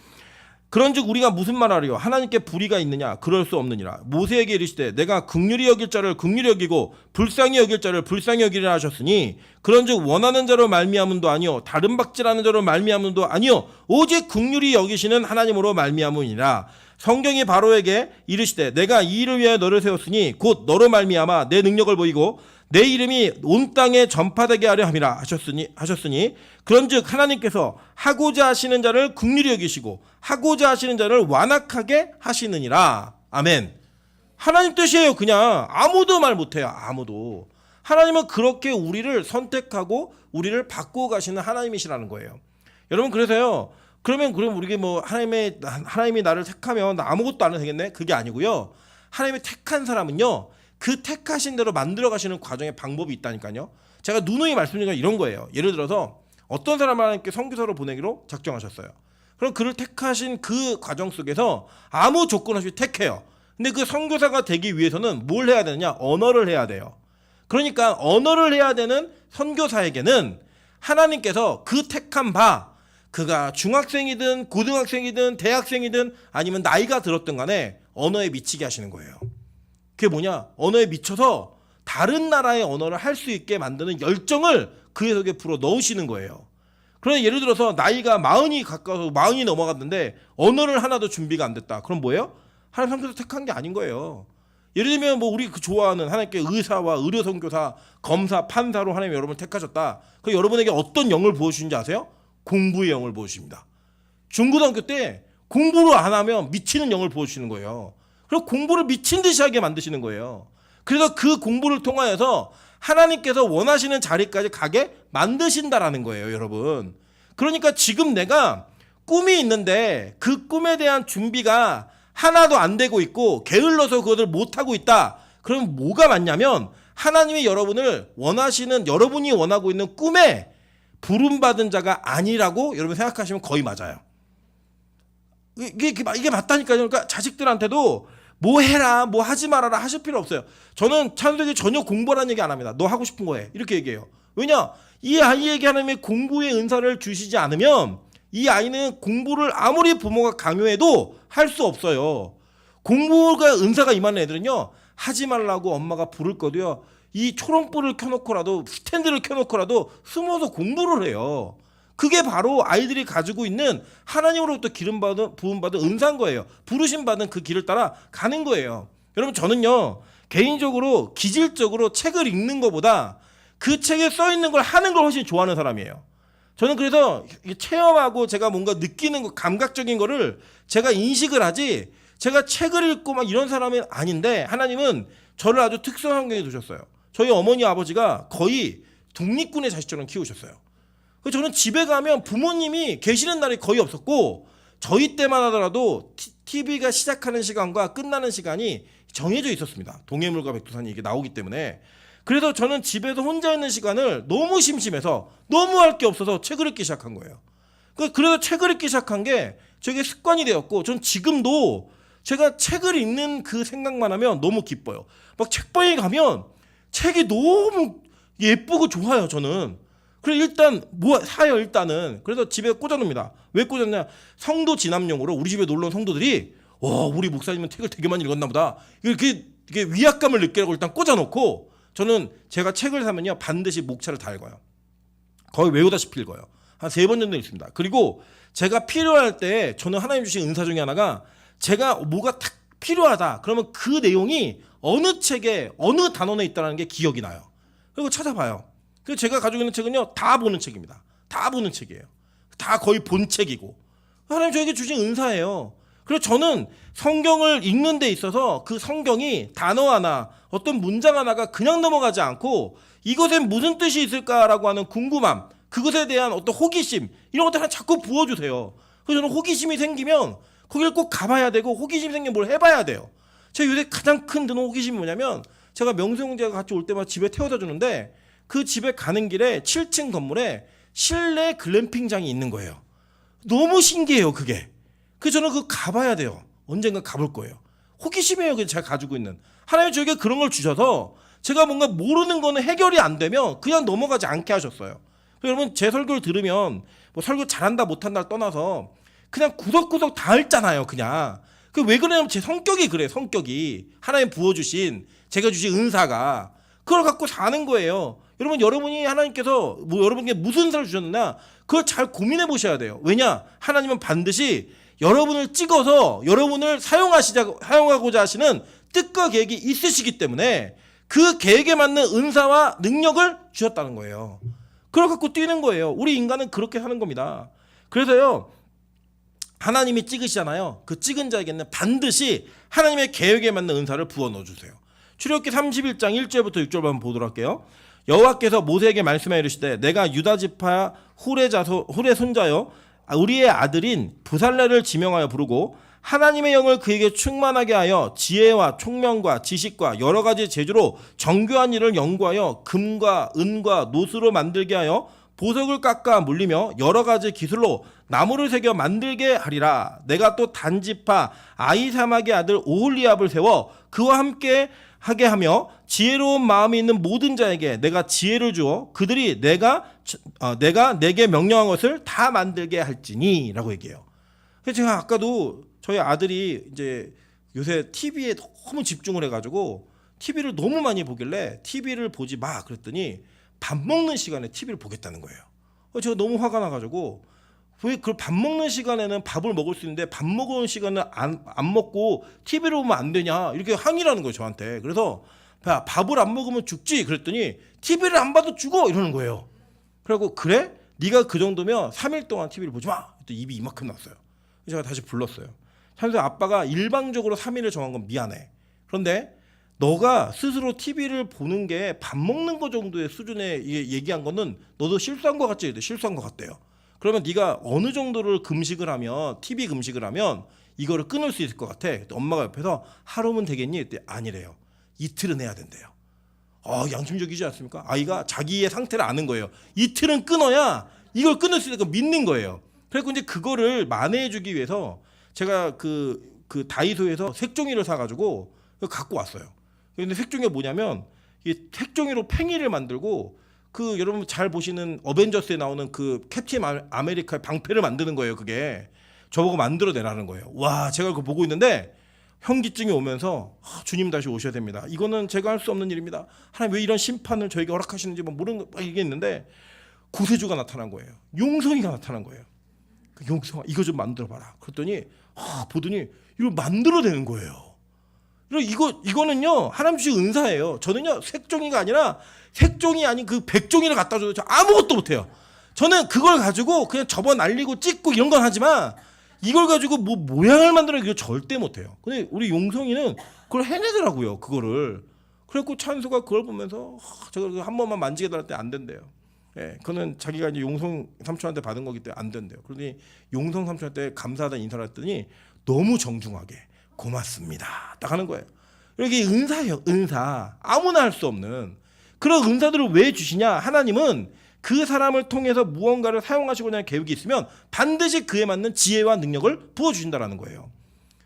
그런즉 우리가 무슨 말하리요? 하나님께 불의가 있느냐? 그럴 수 없느니라. 모세에게 이르시되 내가 긍휼히 여길 자를 긍휼히 여기고 불쌍히 여길 자를 불쌍히 여기리라 하셨으니 그런즉 원하는 자로 말미암음도 아니요 다른 박질하는 자로 말미암음도 아니요 오직 긍휼히 여기시는 하나님으로 말미암음이니라. 성경이 바로에게 이르시되 내가 이 일을 위하여 너를 세웠으니 곧 너로 말미암아 내 능력을 보이고 내 이름이 온 땅에 전파되게 하려 함이라 하셨으니 그런즉 하나님께서 하고자 하시는 자를 긍휼히 여기시고 하고자 하시는 자를 완악하게 하시느니라. 아멘. 하나님 뜻이에요. 그냥 아무도 말 못해요. 아무도. 하나님은 그렇게 우리를 선택하고 우리를 바꾸어 가시는 하나님이시라는 거예요. 여러분, 그래서요 그럼 우리가 뭐 하나님이 나를 택하면 나 아무것도 안 해도 되겠네? 그게 아니고요. 하나님이 택한 사람은요 그 택하신 대로 만들어 가시는 과정에 방법이 있다니까요. 제가 누누이 말씀드린 건 이런 거예요. 예를 들어서 어떤 사람을 하나님께 선교사로 보내기로 작정하셨어요. 그럼 그를 택하신 그 과정 속에서 아무 조건 없이 택해요. 근데 그 선교사가 되기 위해서는 뭘 해야 되느냐? 언어를 해야 돼요. 그러니까 언어를 해야 되는 선교사에게는 하나님께서 그 택한 바, 그가 중학생이든 고등학생이든 대학생이든 아니면 나이가 들었든 간에 언어에 미치게 하시는 거예요. 그게 뭐냐? 언어에 미쳐서 다른 나라의 언어를 할 수 있게 만드는 열정을 그의 속에 불어 넣으시는 거예요. 그러면 예를 들어서 나이가 40이 가까워서 40이 넘어갔는데 언어를 하나도 준비가 안 됐다. 그럼 뭐예요? 하나님 선교사 택한 게 아닌 거예요. 예를 들면 뭐 우리 좋아하는 하나님께 의사와 의료 선교사, 검사, 판사로 하나님 여러분을 택하셨다. 그럼 여러분에게 어떤 영을 부어주신지 아세요? 공부의 영을 부어주십니다. 중고등학교 때 공부를 안 하면 미치는 영을 부어주시는 거예요. 그리고 공부를 미친 듯이 하게 만드시는 거예요. 그래서 그 공부를 통하여서 하나님께서 원하시는 자리까지 가게 만드신다라는 거예요, 여러분. 그러니까 지금 내가 꿈이 있는데 그 꿈에 대한 준비가 하나도 안 되고 있고 게을러서 그것을 못하고 있다. 그럼 뭐가 맞냐면 하나님이 여러분을 원하시는, 여러분이 원하고 있는 꿈에 부름받은 자가 아니라고 여러분 생각하시면 거의 맞아요. 이게 맞다니까요. 그러니까 자식들한테도 뭐 해라, 뭐 하지 말아라 하실 필요 없어요. 저는 찬석이 전혀 공부하라는 얘기 안 합니다. 너 하고 싶은 거 해. 이렇게 얘기해요. 왜냐? 이 아이에게 하나님의 공부의 은사를 주시지 않으면 이 아이는 공부를 아무리 부모가 강요해도 할 수 없어요. 공부가 은사가 임하는 애들은요, 하지 말라고 엄마가 부를 거도요, 이 초롱불을 켜놓고라도 스탠드를 켜놓고라도 숨어서 공부를 해요. 그게 바로 아이들이 가지고 있는 하나님으로부터 부음받은 은사인 거예요. 부르심 받은 그 길을 따라 가는 거예요. 여러분, 저는요 개인적으로 기질적으로 책을 읽는 것보다 그 책에 써 있는 걸 하는 걸 훨씬 좋아하는 사람이에요. 저는 그래서 체험하고 제가 뭔가 느끼는 거, 감각적인 거를 제가 인식을 하지, 제가 책을 읽고 막 이런 사람은 아닌데 하나님은 저를 아주 특수한 환경에 두셨어요. 저희 어머니 아버지가 거의 독립군의 자식처럼 키우셨어요. 저는 집에 가면 부모님이 계시는 날이 거의 없었고, 저희 때만 하더라도 TV가 시작하는 시간과 끝나는 시간이 정해져 있었습니다. 동해물과 백두산이 이게 나오기 때문에. 그래서 저는 집에서 혼자 있는 시간을 너무 심심해서 너무 할 게 없어서 책을 읽기 시작한 거예요. 그래서 책을 읽기 시작한 게 저게 습관이 되었고 전 지금도 제가 책을 읽는 그 생각만 하면 너무 기뻐요. 막 책방에 가면 책이 너무 예쁘고 좋아요. 저는. 그래서 일단 뭐 사요 일단은. 그래서 집에 꽂아놓습니다. 왜 꽂았냐? 성도 진압용으로 우리 집에 놀러 온 성도들이 우리 목사님은 책을 되게 많이 읽었나 보다. 이게 위압감을 느끼라고 일단 꽂아놓고 저는 제가 책을 사면요 반드시 목차를 다 읽어요. 거의 외우다시피 읽어요. 한 3번 정도 읽습니다. 그리고 제가 필요할 때 저는 하나님 주신 은사 중에 하나가 제가 뭐가 딱 필요하다 그러면 그 내용이 어느 책에 어느 단원에 있다는 게 기억이 나요. 그리고 찾아봐요. 그래서 제가 가지고 있는 책은요 다 보는 책입니다. 다 보는 책이에요. 다 거의 본 책이고 하나님 저에게 주신 은사예요. 그래서 저는 성경을 읽는 데 있어서 그 성경이 단어 하나 어떤 문장 하나가 그냥 넘어가지 않고 이것엔 무슨 뜻이 있을까라고 하는 궁금함, 그것에 대한 어떤 호기심 이런 것들 하나 자꾸 부어주세요. 그래서 저는 호기심이 생기면 거기를 꼭 가봐야 되고 호기심 생기면 뭘 해봐야 돼요. 제가 요새 가장 큰 드는 호기심이 뭐냐면 제가 명수 형제가 같이 올 때마다 집에 태워다 주는데 그 집에 가는 길에 7층 건물에 실내 글램핑장이 있는 거예요. 너무 신기해요 그게. 그래서 저는 그거 가봐야 돼요. 언젠가 가볼 거예요. 호기심이에요. 그래서 제가 가지고 있는. 하나님 저에게 그런 걸 주셔서 제가 뭔가 모르는 거는 해결이 안 되면 그냥 넘어가지 않게 하셨어요. 여러분 제 설교를 들으면 뭐 설교 잘한다 못한다를 떠나서 그냥 구석구석 다 읽잖아요. 그냥. 그 왜 그러냐면 제 성격이 그래요. 성격이. 하나님 부어주신 제가 주신 은사가 그걸 갖고 사는 거예요. 여러분이 하나님께서 뭐 여러분에게 무슨 은사를 주셨느냐 그걸 잘 고민해 보셔야 돼요. 왜냐? 하나님은 반드시 여러분을 찍어서 여러분을 사용하고자 하시는 뜻과 계획이 있으시기 때문에 그 계획에 맞는 은사와 능력을 주셨다는 거예요. 그걸 갖고 뛰는 거예요. 우리 인간은 그렇게 사는 겁니다. 그래서요 하나님이 찍으시잖아요. 그 찍은 자에게는 반드시 하나님의 계획에 맞는 은사를 부어 넣어주세요. 출애굽기 31장 1절부터 6절 한번 보도록 할게요. 여호와께서 모세에게 말씀하여 이르시되 내가 유다 지파 훌의 손자여 우리의 아들인 부살레를 지명하여 부르고 하나님의 영을 그에게 충만하게 하여 지혜와 총명과 지식과 여러 가지 재주로 정교한 일을 연구하여 금과 은과 노수로 만들게 하여 보석을 깎아 물리며 여러 가지 기술로 나무를 새겨 만들게 하리라. 내가 또 단지파 아히사막의 아들 오홀리압을 세워 그와 함께 하게 하며 지혜로운 마음이 있는 모든 자에게 내가 지혜를 주어 그들이 내가 내게 명령한 것을 다 만들게 할지니라고 얘기해요. 그래서 제가 아까도 저희 아들이 이제 요새 TV에 너무 집중을 해가지고 TV를 너무 많이 보길래 TV를 보지 마 그랬더니 밥 먹는 시간에 TV를 보겠다는 거예요. 제가 너무 화가 나가지고 왜 그 밥 먹는 시간에는 밥을 먹을 수 있는데 밥 먹는 시간은 안 먹고 TV를 보면 안 되냐 이렇게 항의라는 거예요 저한테. 그래서 야, 밥을 안 먹으면 죽지 그랬더니 TV를 안 봐도 죽어 이러는 거예요. 그리고 그래? 네가 그 정도면 3일 동안 TV를 보지 마. 또 입이 이만큼 났어요. 제가 다시 불렀어요. 그래서 아빠가 일방적으로 3일을 정한 건 미안해. 그런데 너가 스스로 TV를 보는 게 밥 먹는 거 정도의 수준에 얘기한 거는 너도 실수한 것 같지? 실수한 것 같대요. 그러면 네가 어느 정도를 금식을 하면 TV 금식을 하면 이거를 끊을 수 있을 것 같아. 엄마가 옆에서 하루면 되겠니? 그때 아니래요. 이틀은 해야 된대요. 양심적이지 않습니까? 아이가 자기의 상태를 아는 거예요. 이틀은 끊어야 이걸 끊을 수 있는 거 믿는 거예요. 그래서 이제 그거를 만회해주기 위해서 제가 그 다이소에서 색종이를 사가지고 갖고 왔어요. 근데 색종이가 뭐냐면 이 색종이로 팽이를 만들고 그 여러분 잘 보시는 어벤져스에 나오는 그 캡틴 아메리카의 방패를 만드는 거예요. 그게 저보고 만들어내라는 거예요. 와 제가 그거 보고 있는데 현기증이 오면서 주님 다시 오셔야 됩니다. 이거는 제가 할 수 없는 일입니다. 하나님 왜 이런 심판을 저에게 허락하시는지 모르는 거 이게 있는데 구세주가 나타난 거예요. 용성이가 나타난 거예요. 그 용성아 이거 좀 만들어봐라. 그랬더니 보더니 이걸 만들어내는 거예요. 이거는요 하나님 주신 은사예요. 저는요 색종이가 아니라 색종이 아닌 그 백종이를 갖다 줘도 저 아무것도 못해요. 저는 그걸 가지고 그냥 접어 날리고 찍고 이런 건 하지만 이걸 가지고 뭐 모양을 만들어 이거 절대 못해요. 근데 우리 용성이는 그걸 해내더라고요. 그거를. 그래갖고 찬수가 그걸 보면서 제가 한 번만 만지게 달할 때 안 된대요. 예, 그거는 자기가 이제 용성 삼촌한테 받은 거기 때문에 안 된대요. 그러더니 용성 삼촌한테 감사하다는 인사를 했더니 너무 정중하게 고맙습니다. 딱 하는 거예요. 이게 은사예요. 은사. 아무나 할 수 없는. 그런 은사들을 왜 주시냐? 하나님은 그 사람을 통해서 무언가를 사용하시고자 하는 계획이 있으면 반드시 그에 맞는 지혜와 능력을 부어주신다는 거예요.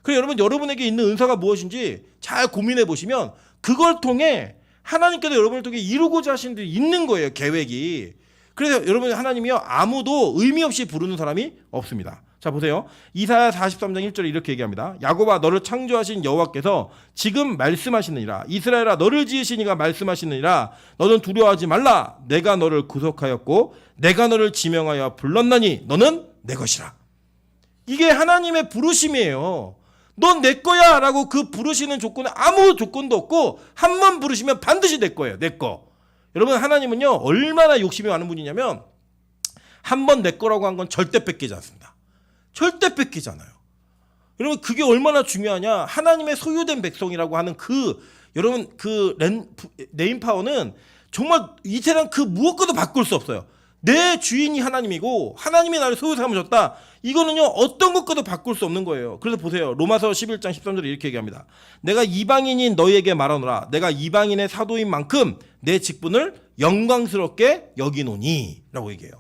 그래서 여러분, 여러분에게 있는 은사가 무엇인지 잘 고민해 보시면 그걸 통해 하나님께서 여러분을 통해 이루고자 하시는 게 있는 거예요, 계획이. 그래서 여러분, 하나님이요, 아무도 의미 없이 부르는 사람이 없습니다. 자, 보세요. 이사야 43장 1절에 이렇게 얘기합니다. 야곱아, 너를 창조하신 여호와께서 지금 말씀하시느니라. 이스라엘아, 너를 지으신 이가 말씀하시느니라. 너는 두려워하지 말라. 내가 너를 구속하였고 내가 너를 지명하여 불렀나니 너는 내 것이라. 이게 하나님의 부르심이에요. 넌 내 거야 라고 그 부르시는 조건에 아무 조건도 없고 한 번 부르시면 반드시 내 거예요. 내 거. 여러분, 하나님은요, 얼마나 욕심이 많은 분이냐면 한 번 내 거라고 한 건 절대 뺏기지 않습니다. 절대 뺏기잖아요. 여러분, 그게 얼마나 중요하냐? 하나님의 소유된 백성이라고 하는 여러분, 네임 파워는 정말 이 세상 그 무엇과도 바꿀 수 없어요. 내 주인이 하나님이고 하나님이 나를 소유 삼으셨다. 이거는요, 어떤 것과도 바꿀 수 없는 거예요. 그래서 보세요. 로마서 11장 13절에 이렇게 얘기합니다. 내가 이방인인 너희에게 말하노라. 내가 이방인의 사도인 만큼 내 직분을 영광스럽게 여기노니 라고 얘기해요.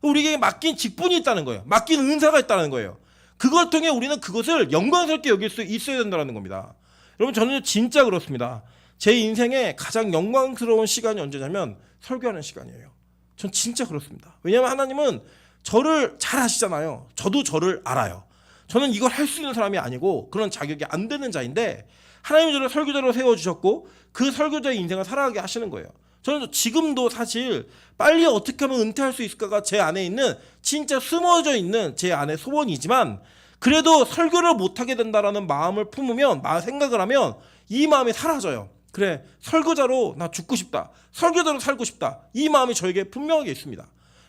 우리에게 맡긴 직분이 있다는 거예요. 맡긴 은사가 있다는 거예요. 그걸 통해 우리는 그것을 영광스럽게 여길 수 있어야 된다는 겁니다. 여러분, 저는 진짜 그렇습니다. 제 인생에 가장 영광스러운 시간이 언제냐면 설교하는 시간이에요. 전 진짜 그렇습니다. 왜냐하면 하나님은 저를 잘 아시잖아요. 저도 저를 알아요. 저는 이걸 할 수 있는 사람이 아니고 그런 자격이 안 되는 자인데 하나님이 저를 설교자로 세워주셨고 그 설교자의 인생을 살아가게 하시는 거예요. 저는 지금도 사실 빨리 어떻게 하면 은퇴할 수 있을까가 제 안에 있는 진짜 숨어져 있는 제 안의 소원이지만 그래도 설교를 못하게 된다라는 마음을 품으면, 생각을 하면 이 마음이 사라져요. 그래, 설교자로 나 죽고 싶다. 설교자로 살고 싶다. 이 마음이 저에게 분명하게 있습니다.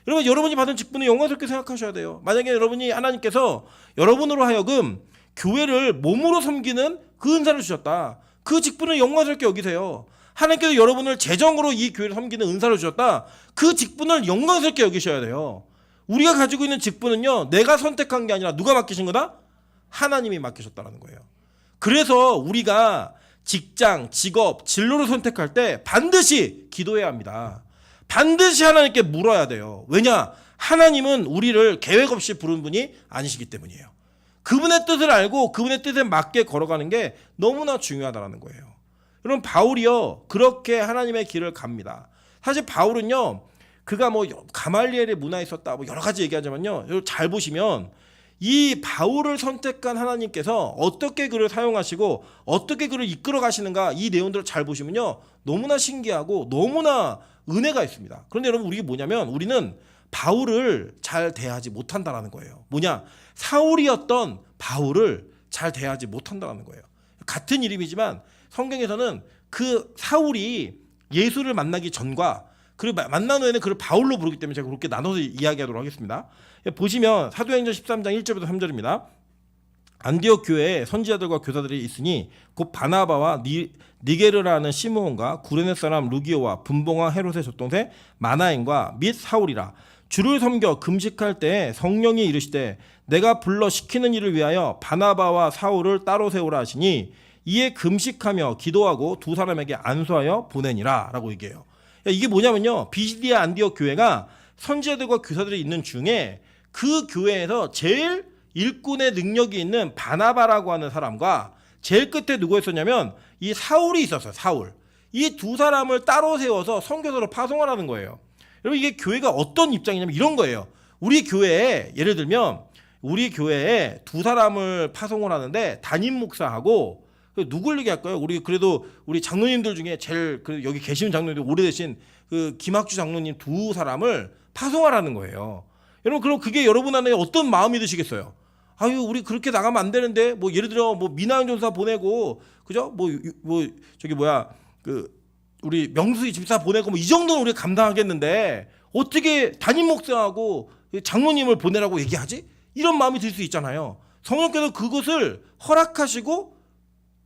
여러분, 여러분이 받은 직분을 영광스럽게 생각하셔야 돼요. 만약에 여러분이 하나님께서 여러분으로 하여금 교회를 몸으로 섬기는 그 은사를 주셨다. 그 직분을 영광스럽게 여기세요. 하나님께서 여러분을 재정으로 이 교회를 섬기는 은사를 주셨다. 그 직분을 영광스럽게 여기셔야 돼요. 우리가 가지고 있는 직분은요, 내가 선택한 게 아니라 누가 맡기신 거다? 하나님이 맡기셨다는 거예요. 그래서 우리가 직장, 직업, 진로를 선택할 때 반드시 기도해야 합니다. 반드시 하나님께 물어야 돼요. 왜냐? 하나님은 우리를 계획 없이 부른 분이 아니시기 때문이에요. 그분의 뜻을 알고 그분의 뜻에 맞게 걸어가는 게 너무나 중요하다는 거예요. 여러분, 바울이요, 그렇게 하나님의 길을 갑니다. 사실 바울은요, 그가 뭐 가말리엘의 문화에 있었다, 뭐 여러 가지 얘기하자면요, 잘 보시면 이 바울을 선택한 하나님께서 어떻게 그를 사용하시고 어떻게 그를 이끌어 가시는가, 이 내용들을 잘 보시면요, 너무나 신기하고 너무나 은혜가 있습니다. 그런데 여러분, 우리가 뭐냐면 우리는 바울을 잘 대하지 못한다라는 거예요. 뭐냐? 사울이었던 바울을 잘 대하지 못한다라는 거예요. 같은 이름이지만 성경에서는 그 사울이 예수를 만나기 전과 그리고 만난 후에는 그를 바울로 부르기 때문에 제가 그렇게 나눠서 이야기하도록 하겠습니다. 보시면 사도행전 13장 1절부터 3절입니다. 안디옥 교회에 선지자들과 교사들이 있으니 곧 바나바와 니게르라는 시므온과 구레네 사람 루기오와 분봉왕 헤롯의 젖동생 마나엔과 및 사울이라. 주를 섬겨 금식할 때에 성령이 이르시되 내가 불러 시키는 일을 위하여 바나바와 사울을 따로 세우라 하시니 이에 금식하며 기도하고 두 사람에게 안수하여 보내니라 라고 얘기해요. 이게 뭐냐면요, 비시디아 안디옥 교회가 선지자들과 교사들이 있는 중에 그 교회에서 제일 일꾼의 능력이 있는 바나바라고 하는 사람과 제일 끝에 누가 있었냐면 이 사울이 있었어요. 사울. 이 두 사람을 따로 세워서 선교사로 파송하라는 거예요. 여러분, 이게 교회가 어떤 입장이냐면 이런 거예요. 우리 교회에, 예를 들면 우리 교회에 두 사람을 파송을 하는데 담임 목사하고 누굴 얘기할까요? 우리 장로님들 중에 제일 여기 계시는 장로님들 오래되신 그 김학주 장로님 두 사람을 파송하라는 거예요. 여러분, 그럼 그게 여러분 안에 어떤 마음이 드시겠어요? 아유, 우리 그렇게 나가면 안 되는데, 뭐 예를 들어 뭐 민하영 전사 보내고, 그죠? 우리 명수희 집사 보내고 뭐 이 정도는 우리가 감당하겠는데 어떻게 담임 목사하고 장로님을 보내라고 얘기하지? 이런 마음이 들 수 있잖아요. 성령께서 그것을 허락하시고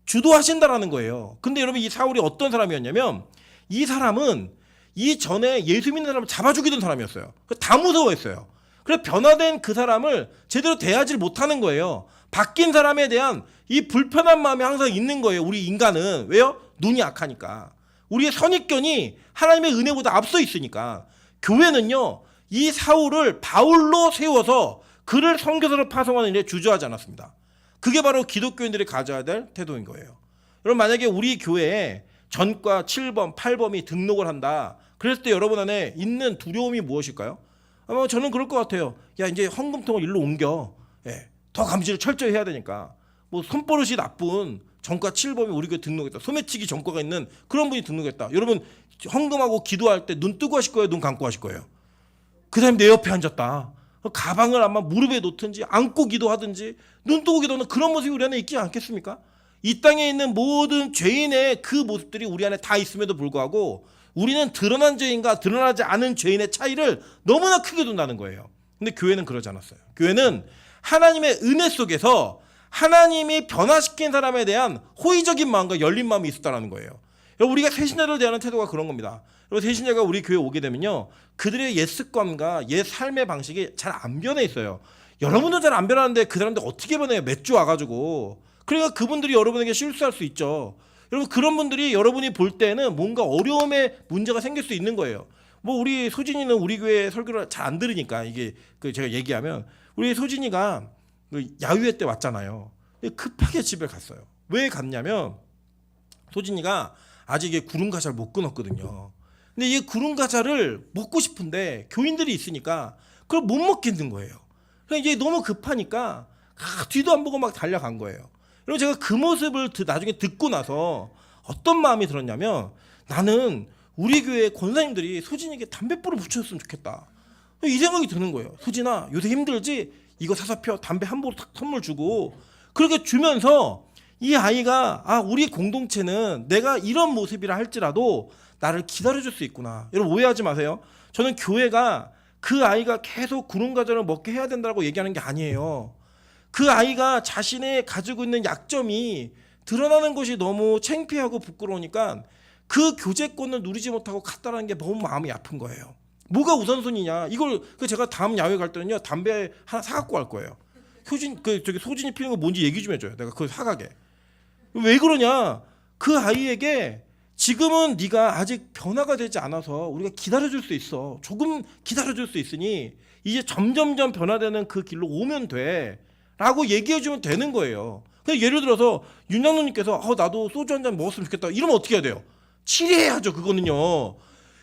주도하신다라는 거예요. 근데 여러분, 이 사울이 어떤 사람이었냐면 이 사람은 이전에 예수 믿는 사람을 잡아 죽이던 사람이었어요. 다 무서워했어요. 그래서 변화된 그 사람을 제대로 대하지 못하는 거예요. 바뀐 사람에 대한 이 불편한 마음이 항상 있는 거예요. 우리 인간은. 왜요? 눈이 약하니까. 우리의 선입견이 하나님의 은혜보다 앞서 있으니까 교회는요 이 사울을 바울로 세워서 그를 선교사로 파송하는 일에 주저하지 않았습니다. 그게 바로 기독교인들이 가져야 될 태도인 거예요. 여러분 만약에 우리 교회에 전과 7범, 8범이 등록을 한다. 그랬을 때 여러분 안에 있는 두려움이 무엇일까요? 아마 저는 그럴 것 같아요. 야 이제 헌금통을 일로 옮겨. 예, 더 감시를 철저히 해야 되니까. 뭐 손버릇이 나쁜 전과 7범이 우리 교회 등록했다. 소매치기 전과가 있는 그런 분이 등록했다. 여러분 헌금하고 기도할 때 눈 뜨고 하실 거예요? 눈 감고 하실 거예요? 그 사람이 내 옆에 앉았다. 가방을 아마 무릎에 놓든지 안고 기도하든지 눈 뜨고 기도하는 그런 모습이 우리 안에 있지 않겠습니까? 이 땅에 있는 모든 죄인의 그 모습들이 우리 안에 다 있음에도 불구하고 우리는 드러난 죄인과 드러나지 않은 죄인의 차이를 너무나 크게 둔다는 거예요. 근데 교회는 그러지 않았어요. 교회는 하나님의 은혜 속에서 하나님이 변화시킨 사람에 대한 호의적인 마음과 열린 마음이 있었다는 거예요. 우리가 새신자를 대하는 태도가 그런 겁니다. 여러분 새신자가 우리 교회 오게 되면요 그들의 옛 습관과 옛 삶의 방식이 잘 안 변해 있어요. 여러분도 잘 안 변하는데 그 사람들 어떻게 변해요? 몇 주 와가지고. 그러니까 그분들이 여러분에게 실수할 수 있죠. 여러분 그런 분들이 여러분이 볼 때는 뭔가 어려움의 문제가 생길 수 있는 거예요. 뭐 우리 소진이는 우리 교회 설교를 잘 안 들으니까 이게 제가 얘기하면 우리 소진이가 야유회 때 왔잖아요. 급하게 집에 갔어요. 왜 갔냐면 소진이가 아직 이게 구름 과자를 못 끊었거든요. 근데 이 구름 과자를 먹고 싶은데 교인들이 있으니까 그걸 못 먹겠는 거예요. 그래서 이제 너무 급하니까 뒤도 안 보고 막 달려간 거예요. 여러분 제가 그 모습을 나중에 듣고 나서 어떤 마음이 들었냐면 나는 우리 교회 권사님들이 소진이에게 담배불을 붙였으면 좋겠다. 이 생각이 드는 거예요. 소진아 요새 힘들지? 이거 사서 펴. 담배 한 보로 탁 선물 주고 그렇게 주면서 이 아이가 우리 공동체는 내가 이런 모습이라 할지라도 나를 기다려줄 수 있구나. 여러분 오해하지 마세요. 저는 교회가 그 아이가 계속 구름 과자를 먹게 해야 된다고 얘기하는 게 아니에요. 그 아이가 자신의 가지고 있는 약점이 드러나는 것이 너무 창피하고 부끄러우니까 그 교제권을 누리지 못하고 갔다라는 게 너무 마음이 아픈 거예요. 뭐가 우선순위냐? 이걸 제가 다음 야외 갈 때는요 담배 하나 사갖고 갈 거예요. 소진이 피는 거 뭔지 얘기 좀 해줘요. 내가 그걸 사가게. 왜 그러냐? 그 아이에게 지금은 네가 아직 변화가 되지 않아서 우리가 기다려줄 수 있어. 조금 기다려줄 수 있으니 이제 점점점 변화되는 그 길로 오면 돼. 라고 얘기해주면 되는 거예요. 예를 들어서 윤장로님께서 나도 소주 한 잔 먹었으면 좋겠다. 이러면 어떻게 해야 돼요? 치료해야죠. 그거는요.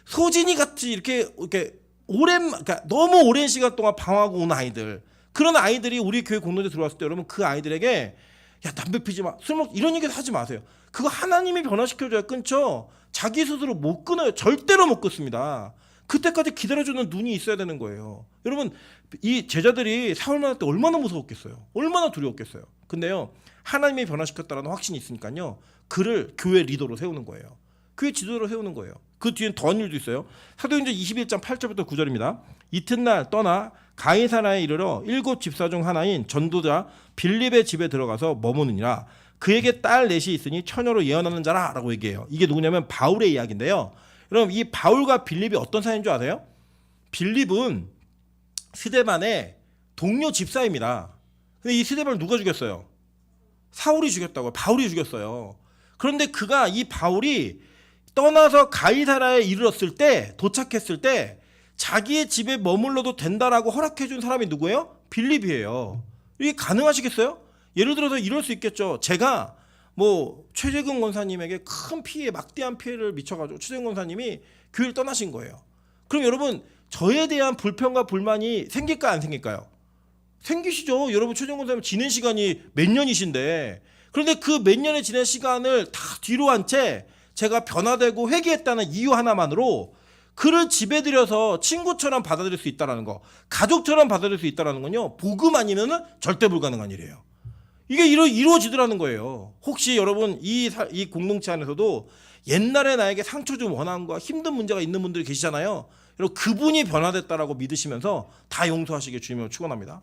소진이 같이 이렇게 그러니까 너무 오랜 시간 동안 방황하고 온 아이들, 그런 아이들이 우리 교회 공동체 들어왔을 때 여러분 그 아이들에게 야 담배 피지 마, 술 먹 이런 얘기 하지 마세요. 그거 하나님이 변화시켜줘야 끊죠. 자기 스스로 못 끊어요. 절대로 못 끊습니다. 그때까지 기다려주는 눈이 있어야 되는 거예요. 여러분 이 제자들이 사울 만날 때 얼마나 무서웠겠어요. 얼마나 두려웠겠어요. 근데요 하나님이 변화시켰다라는 확신이 있으니까요 그를 교회 리더로 세우는 거예요. 교회 지도자로 세우는 거예요. 그 뒤엔 더한 일도 있어요. 사도행전 21장 8절부터 9절입니다. 이튿날 떠나 가이사라에 이르러 7 집사 중 하나인 전도자 빌립의 집에 들어가서 머무느니라. 그에게 딸 넷이 있으니 처녀로 예언하는 자라 라고 얘기해요. 이게 누구냐면 바울의 이야기인데요. 여러분 이 바울과 빌립이 어떤 사이인 줄 아세요? 빌립은 스데반의 동료 집사입니다. 근데 이 스데반을 누가 죽였어요? 사울이 죽였다고요. 바울이 죽였어요. 그런데 이 바울이 떠나서 가이사라에 이르렀을 때, 도착했을 때 자기의 집에 머물러도 된다라고 허락해준 사람이 누구예요? 빌립이에요. 이게 가능하시겠어요? 예를 들어서 이럴 수 있겠죠. 제가 최재근 권사님에게 큰 피해, 막대한 피해를 미쳐가지고 최재근 권사님이 교회를 떠나신 거예요. 그럼 여러분 저에 대한 불평과 불만이 생길까 안 생길까요? 생기시죠. 여러분 최재근 권사님 지낸 시간이 몇 년이신데, 그런데 그 몇 년의 지낸 시간을 다 뒤로 한 채 제가 변화되고 회개했다는 이유 하나만으로 그를 집에 들여서 친구처럼 받아들일 수 있다는 거, 가족처럼 받아들일 수 있다는 건요 복음 아니면 절대 불가능한 일이에요. 이게 이루어지더라는 거예요. 혹시 여러분 이 공동체 안에서도 옛날에 나에게 상처 준 원한과 힘든 문제가 있는 분들이 계시잖아요. 여러분 그분이 변화됐다라고 믿으시면서 다 용서하시길 주님으로 축원합니다.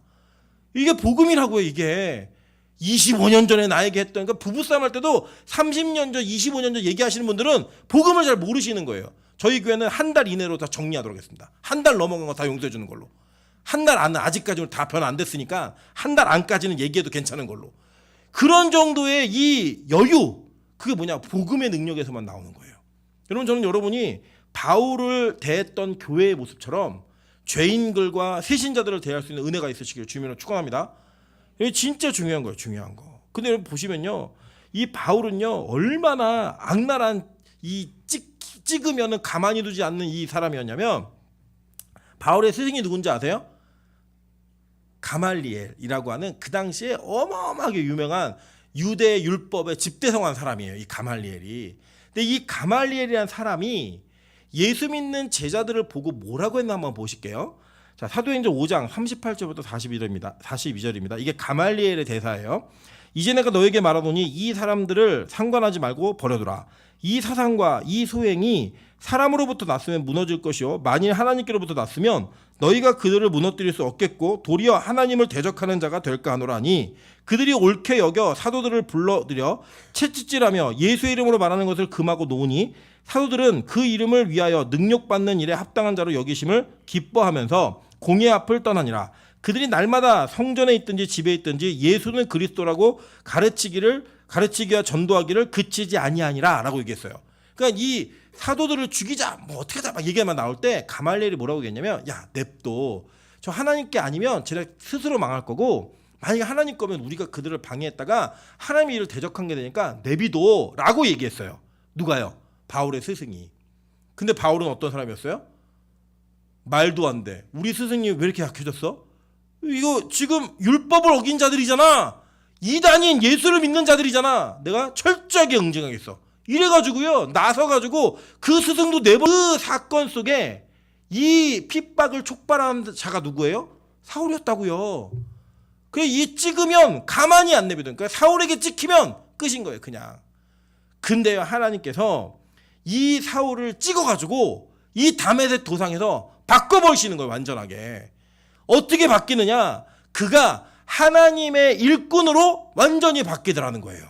이게 복음이라고요. 이게 25년 전에 나에게 했던, 그러니까 부부싸움 할 때도 30년 전 25년 전 얘기하시는 분들은 복음을 잘 모르시는 거예요. 저희 교회는 한 달 이내로 다 정리하도록 하겠습니다. 한 달 넘어간 거 다 용서해 주는 걸로. 한 달 안은 아직까지는 다 변화 안 됐으니까 한 달 안까지는 얘기해도 괜찮은 걸로. 그런 정도의 이 여유, 그게 뭐냐? 복음의 능력에서만 나오는 거예요. 여러분 저는 여러분이 바울을 대했던 교회의 모습처럼 죄인들과 세신자들을 대할 수 있는 은혜가 있으시기를 주님으로 축원합니다. 이게 진짜 중요한 거예요. 중요한 거. 근데 여러분 보시면요. 이 바울은요. 얼마나 악랄한 이 찍으면은 가만히 두지 않는 이 사람이었냐면 바울의 스승이 누군지 아세요? 가말리엘이라고 하는 그 당시에 어마어마하게 유명한 유대 율법의 집대성한 사람이에요. 이 가말리엘이. 근데 이 가말리엘이라는 사람이 예수 믿는 제자들을 보고 뭐라고 했나 한번 보실게요. 자, 사도행전 5장 38절부터 42절입니다. 이게 가말리엘의 대사예요. 이제 내가 너에게 말하노니 이 사람들을 상관하지 말고 버려두라. 이 사상과 이 소행이 사람으로부터 났으면 무너질 것이요 만일 하나님께로부터 났으면 너희가 그들을 무너뜨릴 수 없겠고 도리어 하나님을 대적하는 자가 될까 하노라니 그들이 옳게 여겨 사도들을 불러들여 채찍질하며 예수의 이름으로 말하는 것을 금하고 놓으니 사도들은 그 이름을 위하여 능력받는 일에 합당한 자로 여기심을 기뻐하면서 공의 앞을 떠나니라. 그들이 날마다 성전에 있든지 집에 있든지 예수는 그리스도라고 가르치기와 전도하기를 그치지 아니하니라 라고 얘기했어요. 그러니까 이 사도들을 죽이자 뭐 어떻게 하자 막 얘기만 나올 때 가말리엘이 뭐라고 얘기했냐면 야 냅둬. 저 하나님께 아니면 쟤네 스스로 망할 거고 만약에 하나님 거면 우리가 그들을 방해했다가 하나님의 일을 대적한 게 되니까 내비둬 라고 얘기했어요. 누가요? 바울의 스승이. 근데 바울은 어떤 사람이었어요? 말도 안 돼. 우리 스승이 왜 이렇게 약해졌어? 이거 지금 율법을 어긴 자들이잖아. 이단인 예수를 믿는 자들이잖아. 내가 철저하게 응징하겠어. 이래가지고요 나서가지고 그 스승도 그 사건 속에 이 핍박을 촉발한 자가 누구예요? 사울이었다고요. 그래 이 찍으면 가만히 안 내비둔. 그러니까 사울에게 찍히면 끝인 거예요 그냥. 근데요 하나님께서 이 사울을 찍어가지고 이 다메섹 도상에서 바꿔버리시는 거예요 완전하게. 어떻게 바뀌느냐? 그가 하나님의 일꾼으로 완전히 바뀌더라는 거예요.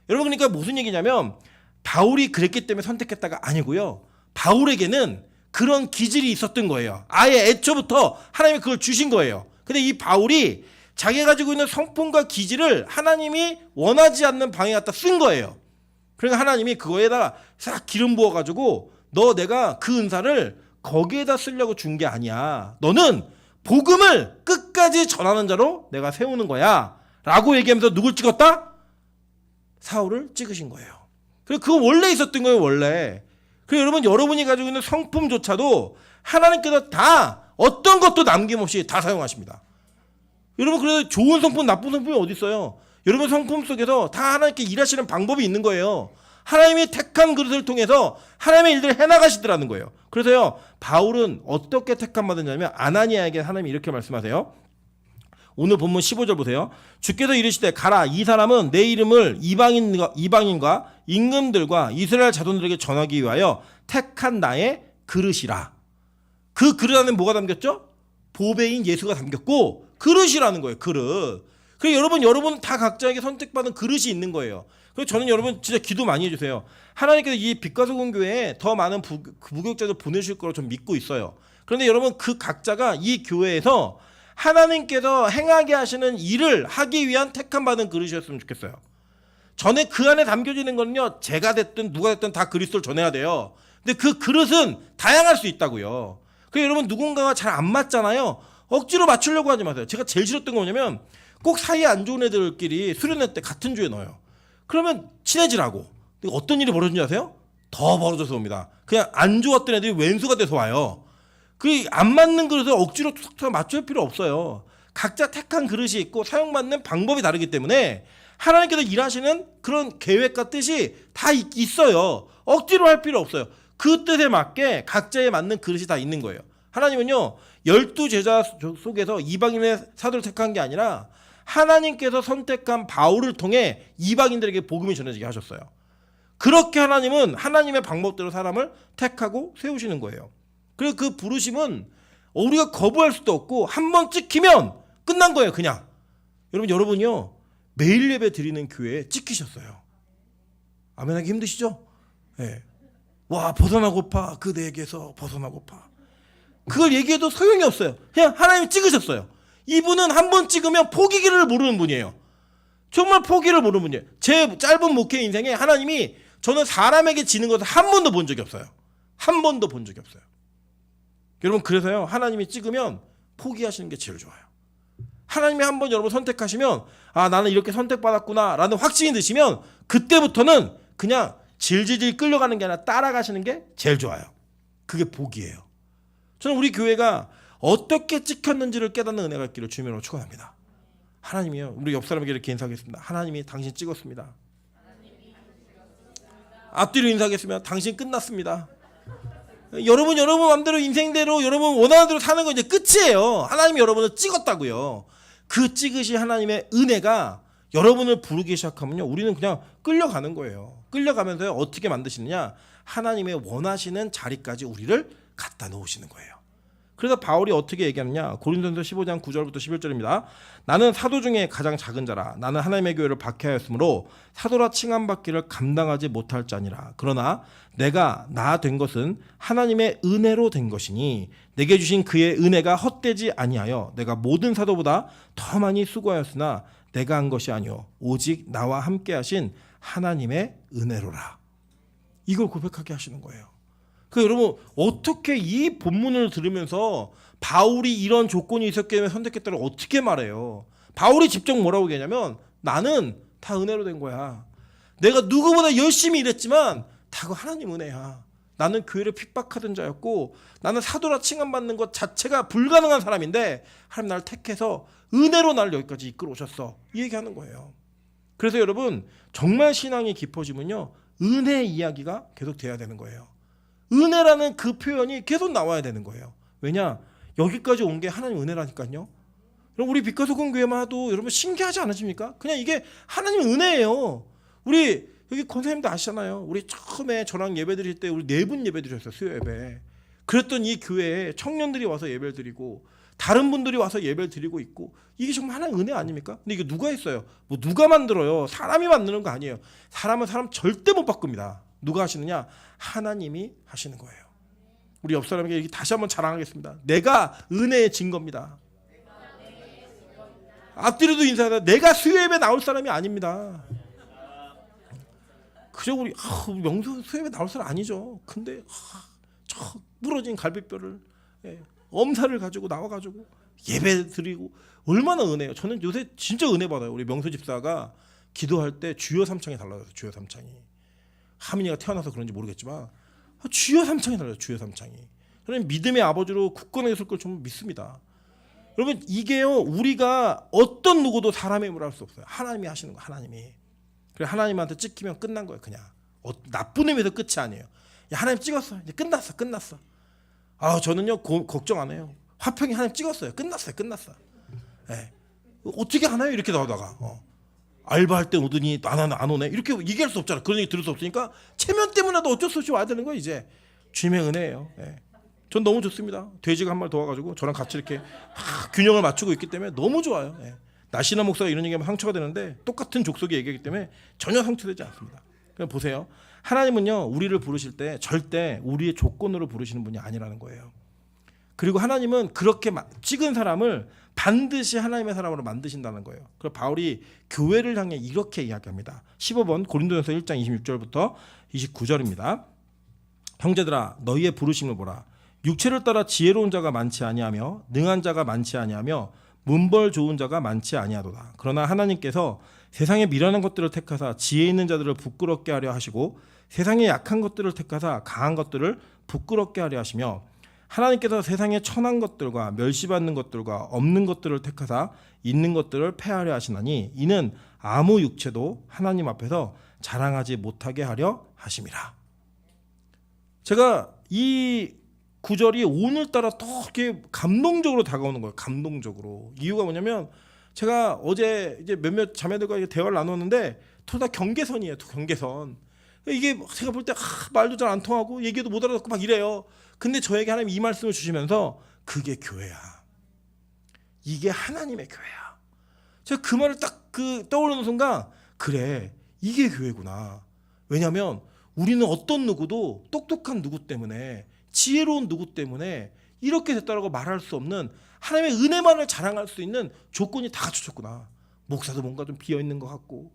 여러분 그러니까 무슨 얘기냐면 바울이 그랬기 때문에 선택했다가 아니고요. 바울에게는 그런 기질이 있었던 거예요. 아예 애초부터 하나님이 그걸 주신 거예요. 근데 이 바울이 자기가 가지고 있는 성품과 기질을 하나님이 원하지 않는 방에 갖다 쓴 거예요. 그러니까 하나님이 그거에다가 싹 기름 부어가지고 너 내가 그 은사를 거기에다 쓰려고 준 게 아니야. 너는 복음을 끝까지 전하는 자로 내가 세우는 거야 라고 얘기하면서 누굴 찍었다? 사울을 찍으신 거예요. 그리고 그거 원래 있었던 거예요 원래. 그리고 여러분 여러분이 가지고 있는 성품조차도 하나님께서 다 어떤 것도 남김없이 다 사용하십니다. 여러분 그래서 좋은 성품 나쁜 성품이 어디 있어요? 여러분 성품 속에서 다 하나님께 일하시는 방법이 있는 거예요. 하나님이 택한 그릇을 통해서 하나님의 일들을 해나가시더라는 거예요. 그래서요 바울은 어떻게 택함 받았냐면 아나니아에게 하나님이 이렇게 말씀하세요. 오늘 본문 15절 보세요. 주께서 이르시되 가라 이 사람은 내 이름을 이방인과 임금들과 이스라엘 자손들에게 전하기 위하여 택한 나의 그릇이라. 그 그릇 안에 뭐가 담겼죠? 보배인 예수가 담겼고 그릇이라는 거예요. 그릇. 그래서 여러분 다 각자에게 선택받은 그릇이 있는 거예요. 그래서 저는 여러분 진짜 기도 많이 해주세요. 하나님께서 이 빛과 소금 교회에 더 많은 부교육자들 보내실 거라고 좀 믿고 있어요. 그런데 여러분 그 각자가 이 교회에서 하나님께서 행하게 하시는 일을 하기 위한 택함 받은 그릇이었으면 좋겠어요. 전에 그 안에 담겨지는 거는요 제가 됐든 누가 됐든 다 그리스도를 전해야 돼요. 근데 그 그릇은 다양할 수 있다고요. 그래서 여러분 누군가가 잘 안 맞잖아요. 억지로 맞추려고 하지 마세요. 제가 제일 싫었던 거 뭐냐면 꼭 사이에 안 좋은 애들끼리 수련회 때 같은 주에 넣어요. 그러면 친해지라고. 근데 어떤 일이 벌어지는지 아세요? 더 벌어져서 옵니다. 그냥 안 좋았던 애들이 왼수가 돼서 와요. 그 안 맞는 그릇을 억지로 툭툭 맞출 필요 없어요. 각자 택한 그릇이 있고 사용받는 방법이 다르기 때문에 하나님께서 일하시는 그런 계획과 뜻이 다 있어요. 억지로 할 필요 없어요. 그 뜻에 맞게 각자에 맞는 그릇이 다 있는 거예요. 하나님은요 12제자 속에서 이방인의 사도를 택한 게 아니라 하나님께서 선택한 바울을 통해 이방인들에게 복음이 전해지게 하셨어요. 그렇게 하나님은 하나님의 방법대로 사람을 택하고 세우시는 거예요. 그래서 그 부르심은 우리가 거부할 수도 없고 한번 찍히면 끝난 거예요 그냥. 여러분이요 매일 예배 드리는 교회에 찍히셨어요. 아멘하기 힘드시죠? 네. 와 벗어나고파 그 내게서 벗어나고파. 그걸 얘기해도 소용이 없어요. 그냥 하나님이 찍으셨어요. 이분은 한번 찍으면 포기기를 모르는 분이에요. 정말 포기를 모르는 분이에요. 제 짧은 목회 인생에 하나님이 저는 사람에게 지는 것을 한 번도 본 적이 없어요. 한 번도 본 적이 없어요. 여러분 그래서요 하나님이 찍으면 포기하시는 게 제일 좋아요. 하나님이 한번 여러분 선택하시면 아 나는 이렇게 선택받았구나 라는 확신이 드시면 그때부터는 그냥 질질질 끌려가는 게 아니라 따라가시는 게 제일 좋아요. 그게 복이에요. 저는 우리 교회가 어떻게 찍혔는지를 깨닫는 은혜가 있기를 주님으로 축원합니다. 하나님이요 우리 옆 사람에게 이렇게 인사하겠습니다. 하나님이 당신 찍었습니다. 앞뒤로 인사하겠습니다. 당신 끝났습니다. 여러분 마음대로 인생대로 여러분 원하는 대로 사는 건 이제 끝이에요. 하나님이 여러분을 찍었다고요. 그 찍으신 하나님의 은혜가 여러분을 부르기 시작하면요 우리는 그냥 끌려가는 거예요. 끌려가면서 어떻게 만드시느냐 하나님의 원하시는 자리까지 우리를 갖다 놓으시는 거예요. 그래서 바울이 어떻게 얘기하느냐 고린도전서 15장 9절부터 11절입니다. 나는 사도 중에 가장 작은 자라 나는 하나님의 교회를 박해하였으므로 사도라 칭함받기를 감당하지 못할 자니라. 그러나 내가 나 된 것은 하나님의 은혜로 된 것이니 내게 주신 그의 은혜가 헛되지 아니하여 내가 모든 사도보다 더 많이 수고하였으나 내가 한 것이 아니오 오직 나와 함께 하신 하나님의 은혜로라. 이걸 고백하게 하시는 거예요. 그 여러분 어떻게 이 본문을 들으면서 바울이 이런 조건이 있었기 때문에 선택했다고 어떻게 말해요? 바울이 직접 뭐라고 얘기하냐면 나는 다 은혜로 된 거야. 내가 누구보다 열심히 일했지만 다 그 하나님 은혜야. 나는 교회를 핍박하던 자였고 나는 사도라 칭함받는 것 자체가 불가능한 사람인데 하나님 나를 택해서 은혜로 나를 여기까지 이끌어 오셨어. 이 얘기하는 거예요. 그래서 여러분 정말 신앙이 깊어지면요 은혜 이야기가 계속 돼야 되는 거예요. 은혜라는 그 표현이 계속 나와야 되는 거예요. 왜냐? 여기까지 온 게 하나님 은혜라니까요. 여러분 우리 빛과 소금 교회만 해도 여러분 신기하지 않으십니까? 그냥 이게 하나님 은혜예요. 우리 여기 권사님도 아시잖아요. 우리 처음에 저랑 예배 드릴 때 우리 4분 예배 드렸어요. 수요 예배. 그랬던 이 교회에 청년들이 와서 예배를 드리고 다른 분들이 와서 예배를 드리고 있고 이게 정말 하나님 은혜 아닙니까? 근데 이게 누가 했어요? 뭐 누가 만들어요? 사람이 만드는 거 아니에요. 사람은 사람 절대 못 바꿉니다. 누가 하시느냐? 하나님이 하시는 거예요. 우리 옆 사람에게 다시 한번 자랑하겠습니다. 내가 은혜의 증거입니다. 앞뒤로도 인사하다 내가 수요예배 나올 사람이 아닙니다. 그래 우리 명수 수요예배 나올 사람 아니죠. 근데 저 부러진 갈비뼈를 엄살을 가지고 나와가지고 예배 드리고 얼마나 은혜예요. 저는 요새 진짜 은혜 받아요. 우리 명수 집사가 기도할 때 주여 삼창이 달라요. 주여 삼창이. 하민이가 태어나서 그런지 모르겠지만 주여 삼창이 달라요. 주여 삼창이. 저는 믿음의 아버지로 굳건하게 설 걸 좀 믿습니다. 여러분 이게요 우리가 어떤 누구도 사람의 힘으로 할 수 없어요. 하나님이 하시는 거 하나님이. 그래 하나님한테 찍히면 끝난 거예요. 그냥 나쁜 의미에서 끝이 아니에요. 야, 하나님 찍었어. 이제 끝났어. 아 저는요 걱정 안 해요. 화평이 하나님 찍었어요. 끝났어요. 네. 어떻게 하나요? 이렇게 나오다가 알바할 때 오더니 안 오네. 이렇게 얘기할 수 없잖아. 그런 얘기 들을 수 없으니까 체면 때문에도 어쩔 수 없이 와야 되는 거예요. 이제 주님의 은혜예요. 네. 전 너무 좋습니다. 돼지가 한 마리 더 와가지고 저랑 같이 이렇게 균형을 맞추고 있기 때문에 너무 좋아요. 네. 나시나 목사가 이런 얘기하면 상처가 되는데 똑같은 족속이 얘기하기 때문에 전혀 상처되지 않습니다. 그냥 보세요. 하나님은요 우리를 부르실 때 절대 우리의 조건으로 부르시는 분이 아니라는 거예요. 그리고 하나님은 그렇게 찍은 사람을 반드시 하나님의 사람으로 만드신다는 거예요. 그래서 바울이 교회를 향해 이렇게 이야기합니다. 15번 고린도전서 1장 26절부터 29절입니다. 형제들아 너희의 부르심을 보라. 육체를 따라 지혜로운 자가 많지 아니하며 능한 자가 많지 아니하며 문벌 좋은 자가 많지 아니하도다. 그러나 하나님께서 세상의 미련한 것들을 택하사 지혜 있는 자들을 부끄럽게 하려 하시고 세상의 약한 것들을 택하사 강한 것들을 부끄럽게 하려 하시며 하나님께서 세상의 천한 것들과 멸시받는 것들과 없는 것들을 택하사 있는 것들을 폐하려 하시나니 이는 아무 육체도 하나님 앞에서 자랑하지 못하게 하려 하심이라. 제가 이 구절이 오늘따라 더 이렇게 감동적으로 다가오는 거예요. 감동적으로. 이유가 뭐냐면 제가 어제 이제 몇몇 자매들과 대화를 나눴는데 둘 다 경계선이에요. 경계선. 이게 제가 볼 때 말도 잘 안 통하고 얘기도 못 알아듣고 막 이래요. 근데 저에게 하나님 이 말씀을 주시면서 그게 교회야. 이게 하나님의 교회야. 제가 그 말을 딱 떠오르는 순간 그래 이게 교회구나. 왜냐하면 우리는 어떤 누구도 똑똑한 누구 때문에 지혜로운 누구 때문에 이렇게 됐다라고 말할 수 없는 하나님의 은혜만을 자랑할 수 있는 조건이 다 갖춰졌구나. 목사도 뭔가 좀 비어있는 것 같고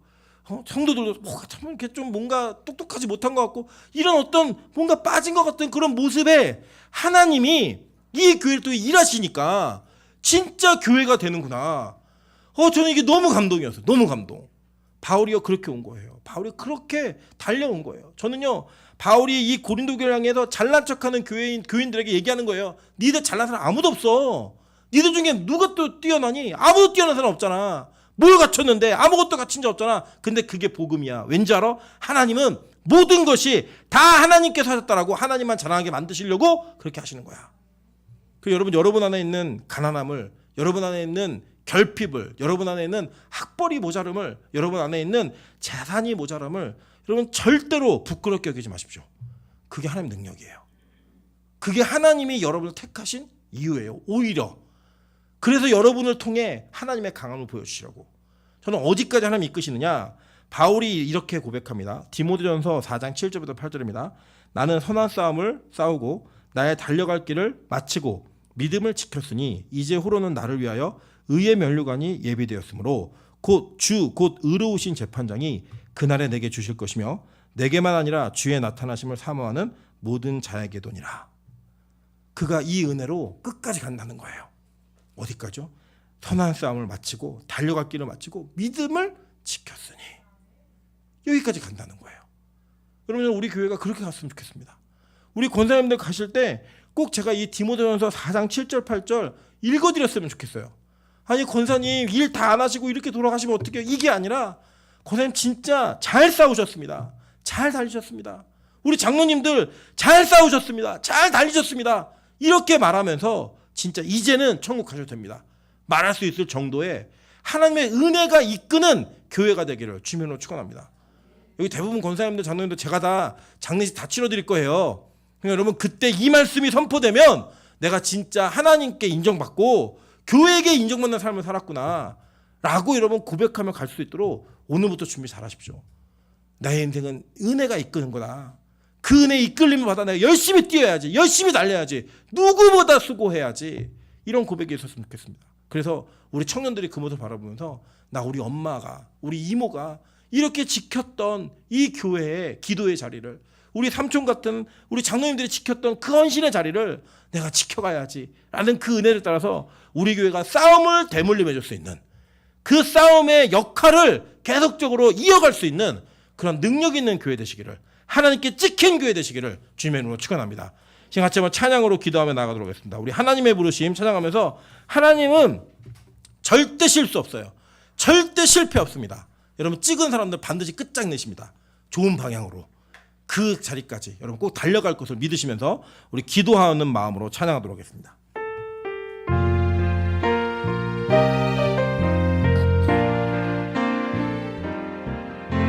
성도들도 뭐가 참 이렇게 좀 뭔가 똑똑하지 못한 것 같고 이런 어떤 뭔가 빠진 것 같은 그런 모습에 하나님이 이 교회를 또 일하시니까 진짜 교회가 되는구나. 저는 이게 너무 감동이었어요. 너무 감동. 바울이요 그렇게 온 거예요. 바울이 그렇게 달려온 거예요. 저는요 바울이 이 고린도 교회를 향해서 잘난 척하는 교인들에게 얘기하는 거예요. 니들 잘난 사람 아무도 없어. 니들 중에 누가 또 뛰어나니? 아무도 뛰어난 사람 없잖아. 뭘 갖췄는데 아무것도 갖춘 적 없잖아. 근데 그게 복음이야. 왠지 알아? 하나님은 모든 것이 다 하나님께서 하셨다라고 하나님만 자랑하게 만드시려고 그렇게 하시는 거야. 여러분 안에 있는 가난함을, 여러분 안에 있는 결핍을, 여러분 안에 있는 학벌이 모자름을, 여러분 안에 있는 재산이 모자람을 여러분 절대로 부끄럽게 여기지 마십시오. 그게 하나님 능력이에요. 그게 하나님이 여러분을 택하신 이유예요. 오히려 그래서 여러분을 통해 하나님의 강함을 보여주시려고. 저는 어디까지 하나님이 이끄시느냐. 바울이 이렇게 고백합니다. 디모데전서 4장 7절부터 8절입니다. 나는 선한 싸움을 싸우고 나의 달려갈 길을 마치고 믿음을 지켰으니 이제 후로는 나를 위하여 의의 면류관이 예비되었으므로 곧 의로우신 재판장이 그날에 내게 주실 것이며 내게만 아니라 주의 나타나심을 사모하는 모든 자에게도니라. 그가 이 은혜로 끝까지 간다는 거예요. 어디까지요? 선한 싸움을 마치고 달려갈 길을 마치고 믿음을 지켰으니 여기까지 간다는 거예요. 여러분 우리 교회가 그렇게 갔으면 좋겠습니다. 우리 권사님들 가실 때 꼭 제가 이 디모데전서 4장 7절 8절 읽어드렸으면 좋겠어요. 아니 권사님 일 다 안 하시고 이렇게 돌아가시면 어떡해요? 이게 아니라 권사님 진짜 잘 싸우셨습니다. 잘 달리셨습니다. 우리 장로님들 잘 싸우셨습니다. 잘 달리셨습니다. 이렇게 말하면서 진짜 이제는 천국 가셔도 됩니다. 말할 수 있을 정도의 하나님의 은혜가 이끄는 교회가 되기를 주님으로 축원합니다. 여기 대부분 권사님들 장로님들 제가 다 장례식 다 치러드릴 거예요. 그러니까 여러분 그때 이 말씀이 선포되면 내가 진짜 하나님께 인정받고 교회에게 인정받는 삶을 살았구나 라고 여러분 고백하며 갈 수 있도록 오늘부터 준비 잘 하십시오. 나의 인생은 은혜가 이끄는 거다. 그 은혜에 이끌림을 받아 내가 열심히 뛰어야지, 열심히 달려야지, 누구보다 수고해야지, 이런 고백이 있었으면 좋겠습니다. 그래서 우리 청년들이 그 모습을 바라보면서 나 우리 엄마가, 우리 이모가 이렇게 지켰던 이 교회의 기도의 자리를, 우리 삼촌 같은 우리 장로님들이 지켰던 그 헌신의 자리를 내가 지켜가야지 라는 그 은혜를 따라서 우리 교회가 싸움을 대물림해 줄 수 있는, 그 싸움의 역할을 계속적으로 이어갈 수 있는 그런 능력 있는 교회 되시기를, 하나님께 찍힌 교회 되시기를 주님의 이름으로 축원합니다. 지금 같이 한번 찬양으로 기도하며 나가도록 하겠습니다. 우리 하나님의 부르심 찬양하면서, 하나님은 절대 실수 없어요. 절대 실패 없습니다. 여러분 찍은 사람들 반드시 끝장내십니다. 좋은 방향으로 그 자리까지 여러분 꼭 달려갈 것을 믿으시면서 우리 기도하는 마음으로 찬양하도록 하겠습니다.